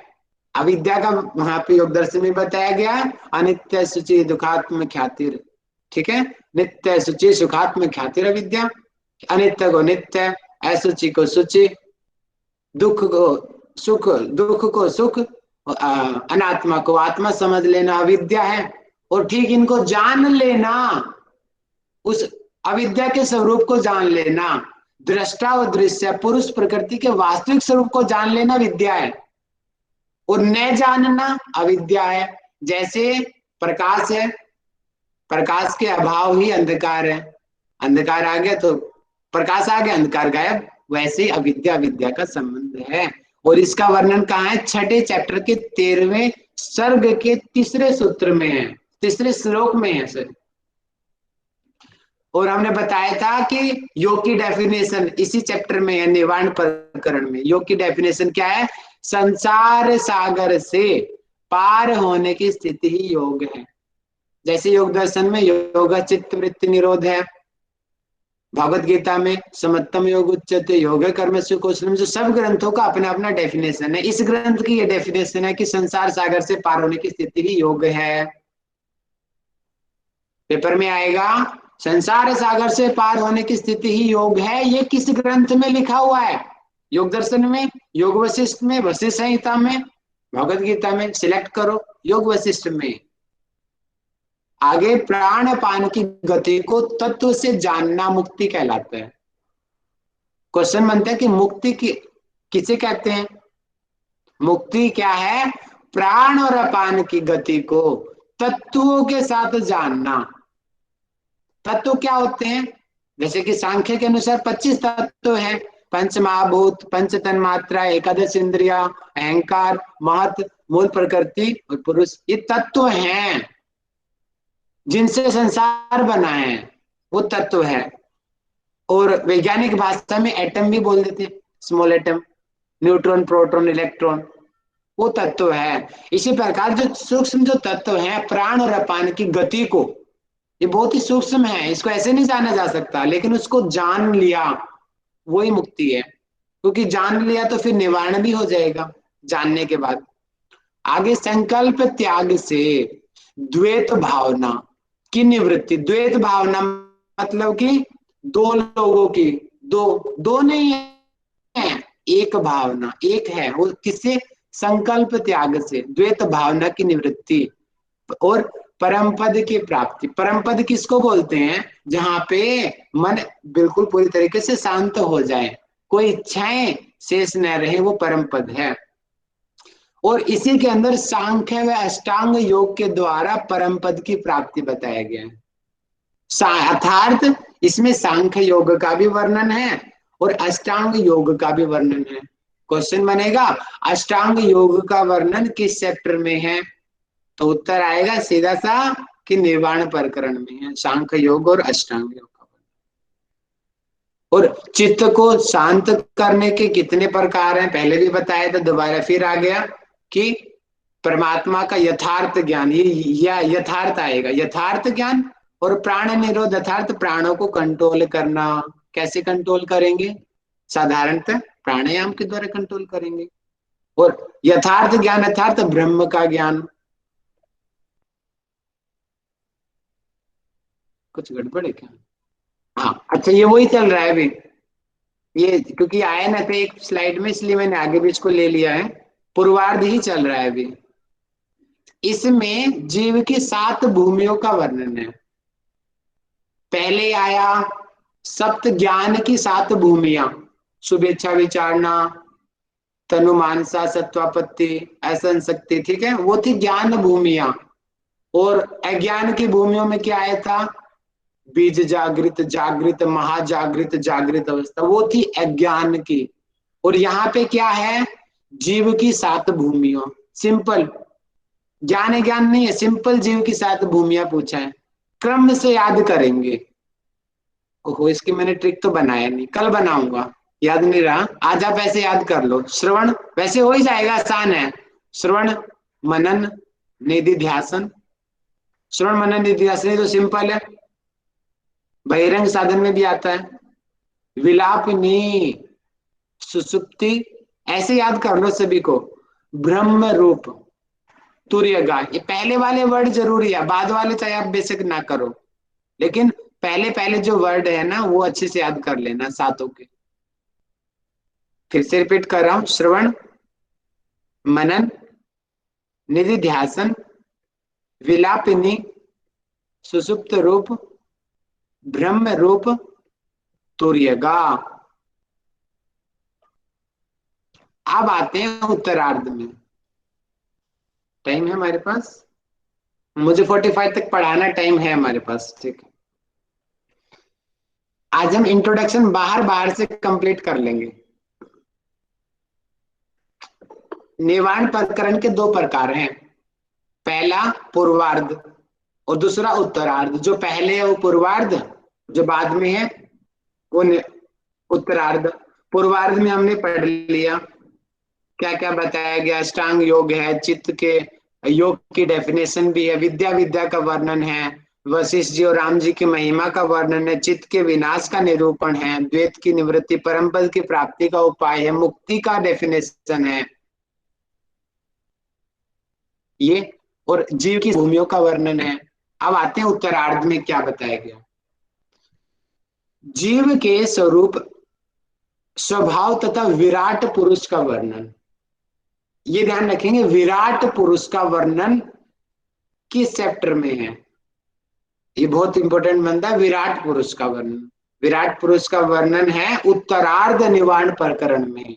अविद्या का वहां पे योग दर्शन में बताया गया, अनित्य शुचि दुखात्म ख्यातिर, ठीक है। नित्य शुचि सुखात्म ख्यातिर अविद्या, अनित्य को नित्य, असुचि को शुचि, दुख को सुख, दुख को सुख, अनात्मा को आत्मा समझ लेना अविद्या है। और ठीक इनको जान लेना, उस अविद्या के स्वरूप को जान लेना, दृष्टा और दृश्य पुरुष प्रकृति के वास्तविक स्वरूप को जान लेना विद्या है, और न जानना अविद्या है। जैसे प्रकाश है, प्रकाश के अभाव ही अंधकार है, अंधकार आ गया तो प्रकाश आ गया, अंधकार गायब। वैसे ही अविद्या विद्या का संबंध है। और इसका वर्णन कहाँ है, छठे चैप्टर के 13वें सर्ग के तीसरे सूत्र में है, तीसरे श्लोक में है सर। और हमने बताया था कि योग की डेफिनेशन इसी चैप्टर में है, निवारण प्रकरण में। योग की डेफिनेशन क्या है, संसार सागर से पार होने की स्थिति ही योग है। जैसे योग दर्शन में योग चित्त वृत्ति निरोध है, भगवत गीता में समत्तम योग उच्यते योग कर्म से कौशलम, जो सब ग्रंथों का अपना अपना डेफिनेशन है। इस ग्रंथ की ये डेफिनेशन है कि संसार सागर से पार होने की स्थिति ही योग है। पेपर में आएगा संसार सागर से पार होने की स्थिति ही योग है, ये किस ग्रंथ में लिखा हुआ है, योग दर्शन में, योग वशिष्ठ में, वशिष्ठ संहिता में, भगवत गीता में। सिलेक्ट करो योग वशिष्ठ में। आगे प्राण पान की गति को तत्व से जानना मुक्ति कहलाता है। क्वेश्चन बनता है कि मुक्ति किसे कहते हैं। मुक्ति क्या है, प्राण और अपान की गति को तत्वों के साथ जानना। तत्व क्या होते हैं, जैसे कि सांख्य के अनुसार 25 तत्व है, पंच महाभूत, पंच तन्मात्रा, एकादश इंद्रिया, अहंकार, महत, मूल प्रकृति और पुरुष। ये तत्व हैं जिनसे संसार बना है, वो तत्व है। और वैज्ञानिक भाषा में एटम भी बोल देते हैं, small atom, neutron, proton, electron, वो तत्व है। इसी प्रकार जो सूक्ष्म जो तत्व है, प्राण और अपान की गति को, ये बहुत ही सूक्ष्म है, इसको ऐसे नहीं जाना जा सकता, लेकिन उसको जान लिया वही मुक्ति है। क्योंकि जान लिया तो फिर निवारण भी हो जाएगा जानने के बाद। आगे संकल्प त्याग से द्वैत भावना की निवृत्ति। द्वैत भावना मतलब कि दो लोगों की, दो नहीं है, एक भावना, एक है, वो किससे, संकल्प त्याग से द्वैत भावना की निवृत्ति और परम पद की प्राप्ति। परम पद किसको बोलते हैं, जहां पे मन बिल्कुल पूरी तरीके से शांत हो जाए, कोई इच्छाएं शेष न रहे, वो परम पद है। और इसी के अंदर सांख्य व अष्टांग योग के द्वारा परम पद की प्राप्ति बताया गया है। अर्थात इसमें सांख्य योग का भी वर्णन है और अष्टांग योग का भी वर्णन है। क्वेश्चन बनेगा अष्टांग योग का वर्णन किस चैप्टर में है, तो उत्तर आएगा सीधा सा कि निर्वाण प्रकरण में है, सांख्य योग और अष्टांग योग का वर्णन। और चित्त को शांत करने के कितने प्रकार हैं, पहले भी बताया था, दोबारा फिर आ गया कि परमात्मा का यथार्थ ज्ञान, ये यथार्थ आएगा, यथार्थ ज्ञान। और प्राण निरोध, अर्थात प्राणों को कंट्रोल करना। कैसे कंट्रोल करेंगे, साधारणतः प्राणायाम के द्वारा कंट्रोल करेंगे। और यथार्थ ज्ञान अर्थात ब्रह्म का ज्ञान। कुछ गड़बड़ है क्या, हाँ अच्छा, ये वही चल रहा है अभी, ये क्योंकि आया ना था एक स्लाइड में, इसलिए मैंने आगे भी इसको ले लिया है। पूर्वार्ध ही चल रहा है अभी। इसमें जीव की 7 भूमियों का वर्णन है। पहले आया सप्त ज्ञान की 7 भूमियां, शुभेच्छा विचारणा, तनु मानसा, सत्वापत्ति, असंग शक्ति, ठीक है, वो थी ज्ञान भूमियां। और अज्ञान की भूमियों में क्या आया था, बीज जागृत, जागृत, महाजागृत, जागृत अवस्था, वो थी अज्ञान की। और यहाँ पे क्या है, जीव की 7 भूमियों, सिंपल ज्ञान ज्ञान नहीं है, सिंपल जीव की 7 भूमियां पूछा है। क्रम से याद करेंगे। ओहो, इसकी मैंने ट्रिक तो बनाया नहीं, कल बनाऊंगा, याद नहीं रहा, आज आप ऐसे याद कर लो। श्रवण वैसे हो ही जाएगा, आसान है। श्रवण मनन निधिध्यासन, श्रवण मनन निधिध्यासन तो सिंपल है, बहिरंग साधन में भी आता है। विलापिनी, सुसुप्ति, ऐसे याद कर लो सभी को। ब्रह्म रूप, तुर्यगा, ये पहले वाले वर्ड जरूरी है, बाद वाले चाहे आप बेशक ना करो, लेकिन पहले पहले जो वर्ड है ना वो अच्छे से याद कर लेना सातों के। फिर से रिपीट कर रहा हूं, श्रवण, मनन, निधिध्यासन, विलापिनी, सुसुप्त रूप, ब्रह्म रूप, तुर्यगा। अब आते हैं उत्तरार्ध में। टाइम है हमारे पास, मुझे 45 तक पढ़ाना टाइम है हमारे पास, ठीक है। आज हम इंट्रोडक्शन बाहर बाहर से कंप्लीट कर लेंगे। निर्वाण प्रकरण के दो प्रकार हैं, पहला पूर्वार्ध और दूसरा उत्तरार्ध। जो पहले है वो पूर्वार्ध, जो बाद में है वो उत्तरार्ध। पूर्वार्ध में हमने पढ़ लिया क्या क्या बताया गया, अष्टांग योग है, चित्त के योग की डेफिनेशन भी है, विद्या विद्या का वर्णन है, वशिष्ठ जी और राम जी की महिमा का वर्णन है, चित्त के विनाश का निरूपण है, द्वैत की निवृत्ति, परम पद की प्राप्ति का उपाय है, मुक्ति का डेफिनेशन है ये, और जीव की भूमियों का वर्णन है। अब आते हैं उत्तरार्ध में क्या बताया गया। जीव के स्वरूप, स्वभाव तथा विराट पुरुष का वर्णन। ये ध्यान रखेंगे, विराट पुरुष का वर्णन किस चैप्टर में है, ये बहुत इंपॉर्टेंट बनता है। विराट पुरुष का वर्णन, विराट पुरुष का वर्णन है उत्तरार्ध निवारण प्रकरण में।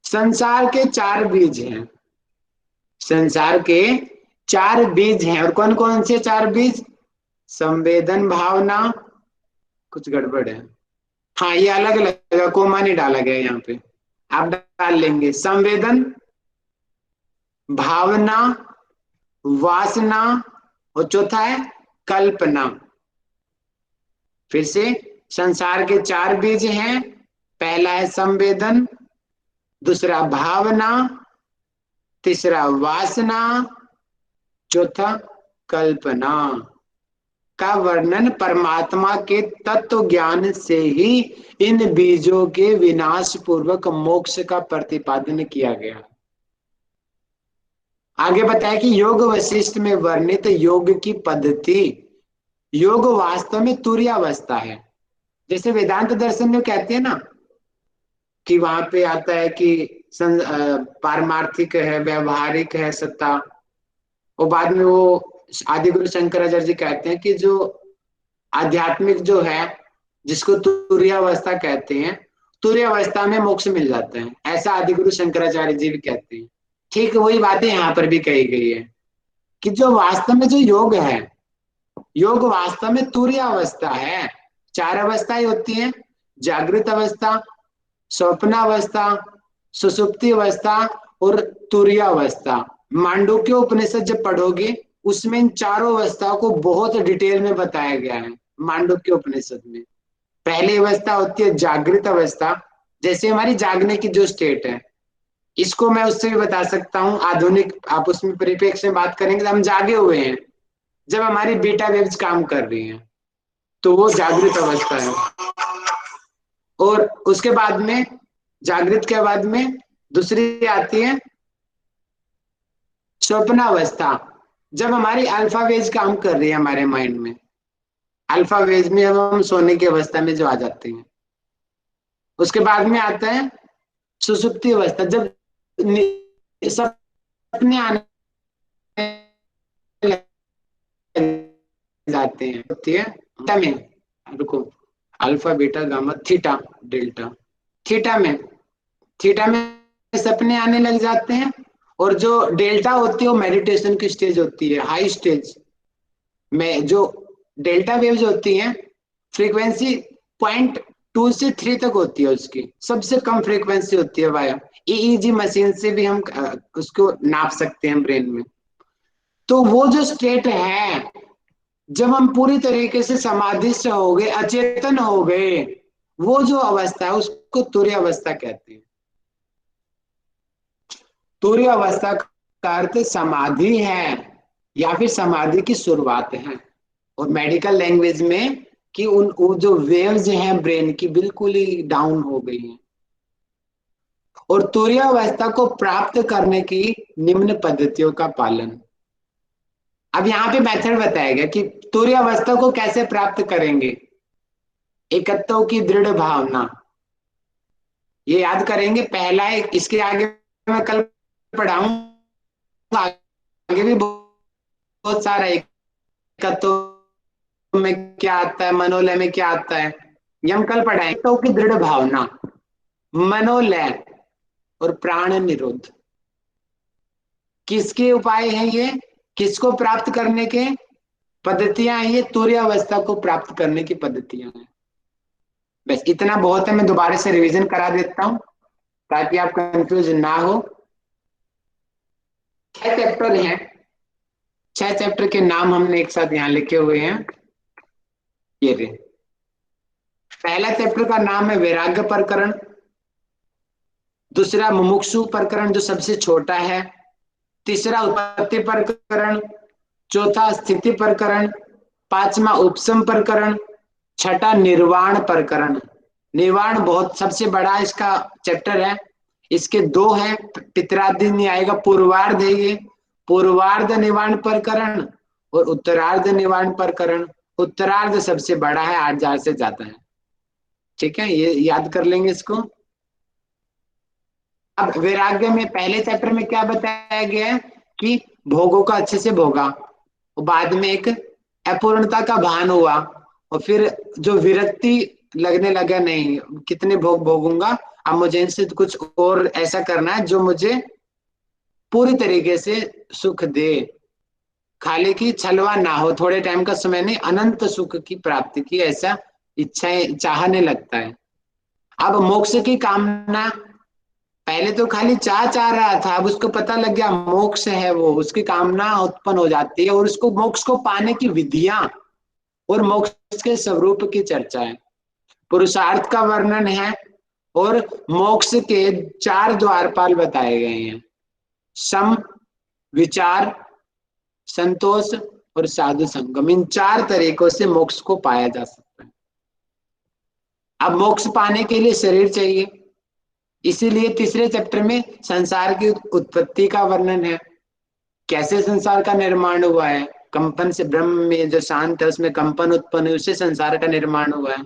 संसार के 4 बीज हैं, संसार के 4 बीज हैं, और कौन कौन से 4 बीज? संवेदन, भावना, कुछ गड़बड़ है, हाँ ये अलग अलग कोमा नहीं डाला गया यहाँ पे, आप डाल लेंगे। संवेदन, भावना, वासना, और चौथा है कल्पना। फिर से, संसार के 4 बीज हैं, पहला है संवेदन, दूसरा भावना, तीसरा वासना, चौथा कल्पना। का वर्णन परमात्मा के तत्व ज्ञान से ही इन बीजों के विनाश पूर्वक मोक्ष का प्रतिपादन किया गया। आगे बताया कि योग वशिष्ठ में वर्णित योग की पद्धति, योग वास्तव में तुर्यावस्था है। जैसे वेदांत दर्शन में कहते हैं ना कि वहां पे आता है कि पारमार्थिक है, व्यवहारिक है सत्ता, और बाद में वो आदि गुरु शंकराचार्य जी कहते हैं कि जो आध्यात्मिक जो है, जिसको तुर्यावस्था कहते हैं, तुर्यावस्था में मोक्ष मिल जाता है, ऐसा आदि गुरु शंकराचार्य जी भी कहते हैं। ठीक वही बातें यहाँ पर भी कही गई है कि जो वास्तव में जो योग है, योग वास्तव में तुर्यावस्था है। 4 अवस्थाएं होती हैं, जागृत अवस्था, स्वप्नावस्था, सुसुप्ति अवस्था और तुर्यावस्था। मांडुक्य उपनिषद जब पढ़ोगे उसमें इन 4 अवस्थाओं को बहुत डिटेल में बताया गया है। मांडुक्य उपनिषद में पहली अवस्था होती है जागृत अवस्था, जैसे हमारी जागने की जो स्टेट है, इसको मैं उससे भी बता सकता हूँ आधुनिक, आप उसमें परिप्रेक्ष्य में बात करेंगे तो हम जागे हुए हैं, जब हमारी बीटा वेव्स काम कर रही हैं तो वो जागृत अवस्था है। और उसके बाद में, जागृत के बाद में दूसरी आती है स्वप्नावस्था, जब हमारी अल्फा वेज काम कर रही है हमारे माइंड में, अल्फा वेज में हम सोने की अवस्था में जो आ जाते हैं। उसके बाद में आता है सुसुप्ति अवस्था, जब सपने आने जाते हैं, होती है में, रुको, alpha beta gamma theta delta, theta में सपने आने लग जाते हैं, और जो डेल्टा होती है वो मेडिटेशन की स्टेज होती है, हाई स्टेज में। जो डेल्टा वेव्स होती हैं फ्रीक्वेंसी 0.2 से 3 तक होती है, उसकी सबसे कम फ्रीक्वेंसी होती है वाया। ईईजी मशीन से भी हम उसको नाप सकते हैं ब्रेन में। तो वो जो स्टेट है, जब हम पूरी तरीके से समाधिस्थ हो गए, अचेतन हो गए, वो जो अवस्था है उसको तुर्य अवस्था कहते हैं। तुर्य अवस्था का अर्थ समाधि है या फिर समाधि की शुरुआत है, और मेडिकल लैंग्वेज में कि वो जो वेव्स हैं ब्रेन की बिल्कुल ही डाउन हो गई हैं। और तुरीयावस्था को प्राप्त करने की निम्न पद्धतियों का पालन। अब यहाँ पे मेथड बताया गया कि तुरीयावस्था को कैसे प्राप्त करेंगे। एकत्व की दृढ़ भावना, ये याद करेंगे। पहला है, इसके आगे मैं कल पढ़ाऊंगा, आगे भी बहुत सारा एकत्व में क्या आता है, मनोलय में क्या आता है, ये हम कल पढ़ाएंगे। तो की दृढ़ भावना, मनोलय और प्राण निरोध किसके उपाय हैं, ये किसको प्राप्त करने के पद्धतियां हैं, ये तुरीयावस्था को प्राप्त करने की पद्धतियां हैं। बस इतना बहुत है, मैं दोबारा से रिवीजन करा देता हूं ताकि आप कंफ्यूज ना हो। 6 चैप्टर हैं, 6 चैप्टर के नाम हमने एक साथ यहाँ लिखे हुए हैं। ये रे, पहला चैप्टर का नाम है वैराग्य प्रकरण, दूसरा मुमुक्षु प्रकरण जो सबसे छोटा है, तीसरा उत्पत्ति प्रकरण, चौथा स्थिति प्रकरण, पांचवा उपशम प्रकरण, छठा निर्वाण प्रकरण। निर्वाण बहुत सबसे बड़ा इसका चैप्टर है। इसके 2 है, पितरादि नहीं आएगा, पूर्वार्ध है ये, पूर्वार्ध निवारण प्रकरण और उत्तरार्ध निवारण प्रकरण। उत्तरार्ध सबसे बड़ा है, 8000 से ज्यादा है। ठीक है, ये याद कर लेंगे इसको। अब वैराग्य में पहले चैप्टर में क्या बताया गया है कि भोगों का अच्छे से भोगा, और बाद में एक अपूर्णता का भान हुआ, और फिर जो विरक्ति लगने लगा, नहीं कितने भोग भोगूंगा, अब मुझे इनसे कुछ और ऐसा करना है जो मुझे पूरी तरीके से सुख दे, खाली की छलवा ना हो, थोड़े टाइम का समय नहीं, अनंत सुख की प्राप्ति की ऐसा इच्छाएं चाहने लगता है। अब मोक्ष की कामना, पहले तो खाली चाह रहा था, अब उसको पता लग गया मोक्ष है वो, उसकी कामना उत्पन्न हो जाती है, और उसको मोक्ष को पाने की विधियां और मोक्ष के स्वरूप की चर्चा है। पुरुषार्थ का वर्णन है, और मोक्ष के 4 द्वारपाल बताए गए हैं, सम, विचार, संतोष और साधु संगम। इन 4 तरीकों से मोक्ष को पाया जा सकता है। अब मोक्ष पाने के लिए शरीर चाहिए, इसीलिए तीसरे चैप्टर में संसार की उत्पत्ति का वर्णन है, कैसे संसार का निर्माण हुआ है, कंपन से, ब्रह्म में जो शांत है उसमें कंपन उत्पन्न हुई, उससे संसार का निर्माण हुआ है।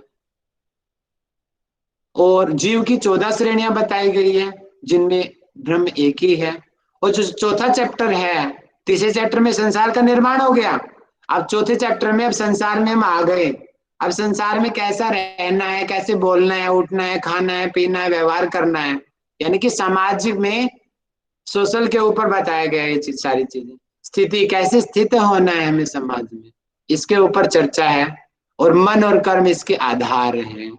और जीव की 14 श्रेणियां बताई गई है जिनमें ब्रह्म एक ही है। और जो चौथा चैप्टर है, तीसरे चैप्टर में संसार का निर्माण हो गया, अब चौथे चैप्टर में अब संसार में हम आ गए। अब संसार में कैसा रहना है, कैसे बोलना है, उठना है, खाना है, पीना है, व्यवहार करना है, यानी कि समाज में सोशल के ऊपर बताया गया है ये सारी चीजें। स्थिति, कैसे स्थित होना है हमें समाज में, इसके ऊपर चर्चा है। और मन और कर्म इसके आधार हैं।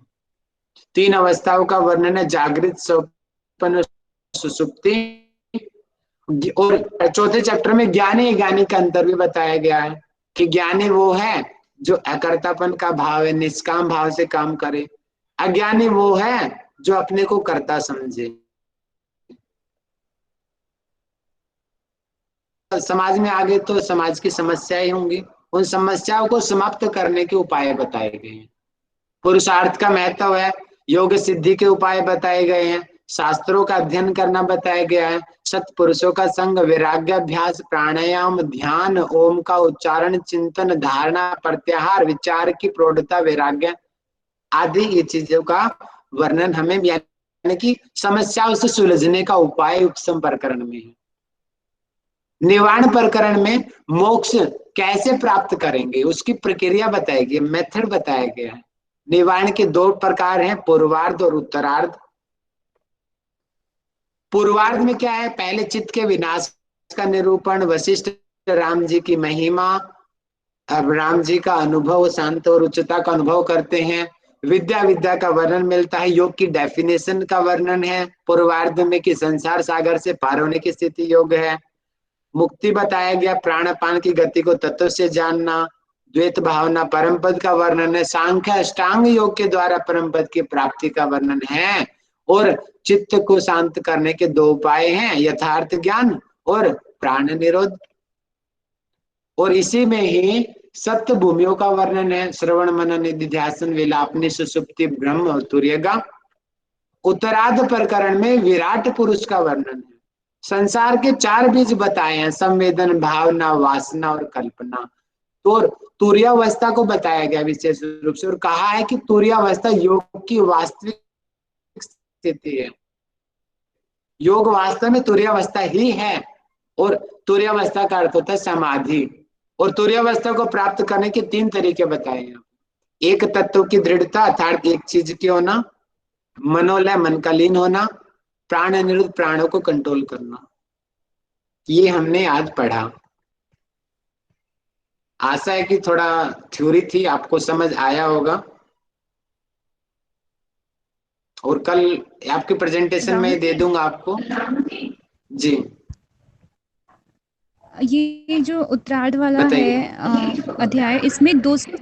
3 अवस्थाओं का वर्णन है, जागृत, स्वप्न, सुषुप्ति। और चौथे चैप्टर में ज्ञानी ज्ञानी का अंतर भी बताया गया है कि ज्ञानी वो है जो अकर्तापन का भाव है, निष्काम भाव से काम करे। अज्ञानी वो है जो अपने को कर्ता समझे। समाज में आगे तो समाज की समस्याएं होंगी, उन समस्याओं को समाप्त करने के उपाय बताए गए हैं। पुरुषार्थ का महत्व है, योग सिद्धि के उपाय बताए गए हैं, शास्त्रों का अध्ययन करना बताया गया है, सत्पुरुषों का संग, वैराग्याभ्यास, प्राणायाम, ध्यान, ओम का उच्चारण, चिंतन, धारणा, प्रत्याहार, विचार की प्रौढ़ता, वैराग्य आदि ये चीजों का वर्णन हमें, यानी कि समस्याओं से सुलझने का उपाय उपशम प्रकरण में है। निवारण प्रकरण में मोक्ष कैसे प्राप्त करेंगे उसकी प्रक्रिया बताई गई, मेथड बताया गया है। निवारण के 2 प्रकार हैं, पूर्वार्ध और उत्तरार्ध। पूर्वार्ध में क्या है, पहले चित्त के विनाश का निरूपण, वशिष्ठ राम जी की महिमा, अब राम जी का अनुभव, शांत और उच्चता का अनुभव करते हैं। विद्या का वर्णन मिलता है, योग की डेफिनेशन का वर्णन है पूर्वार्ध में कि संसार सागर से पार होने की स्थिति योग है। मुक्ति बताया गया, प्राणपान की गति को तत्व से जानना, द्वैत भावना, परम पद का वर्णन है। सांख्य अष्टांग योग के द्वारा परम पद की प्राप्ति का वर्णन है। और चित्त को शांत करने के 2 उपाय हैं, यथार्थ ज्ञान और प्राण निरोध। और इसी में ही सप्त भूमियों का वर्णन है, श्रवण मनन निधिध्यासन विलापनी सुसुप्ति ब्रह्म और तुर्यगा। उत्तरार्ध प्रकरण में विराट पुरुष का वर्णन है। संसार के 4 बीज बताए हैं, संवेदन, भावना, वासना और कल्पना। तो तुर्यावस्था को बताया गया विशेष रूप से और कहा है कि तुर्यावस्था योग की वास्तविक स्थिति है। योग वास्तव में तुर्यावस्था ही है और तुर्यावस्था का अर्थ होता है समाधि। और तुर्यावस्था को प्राप्त करने के 3 तरीके बताए हैं। एक तत्व की दृढ़ता अर्थात एक चीज की होना, मनोलय मन का लीन होना, प्राण निरुद्ध प्राणों को कंट्रोल करना। ये हमने आज पढ़ा। आशा है कि थोड़ा थ्योरी थी, आपको समझ आया होगा। और कल आपके प्रेजेंटेशन में दे दूंगा आपको। जी ये जो उत्तरार्ध वाला बताइए। है अध्याय, इसमें 200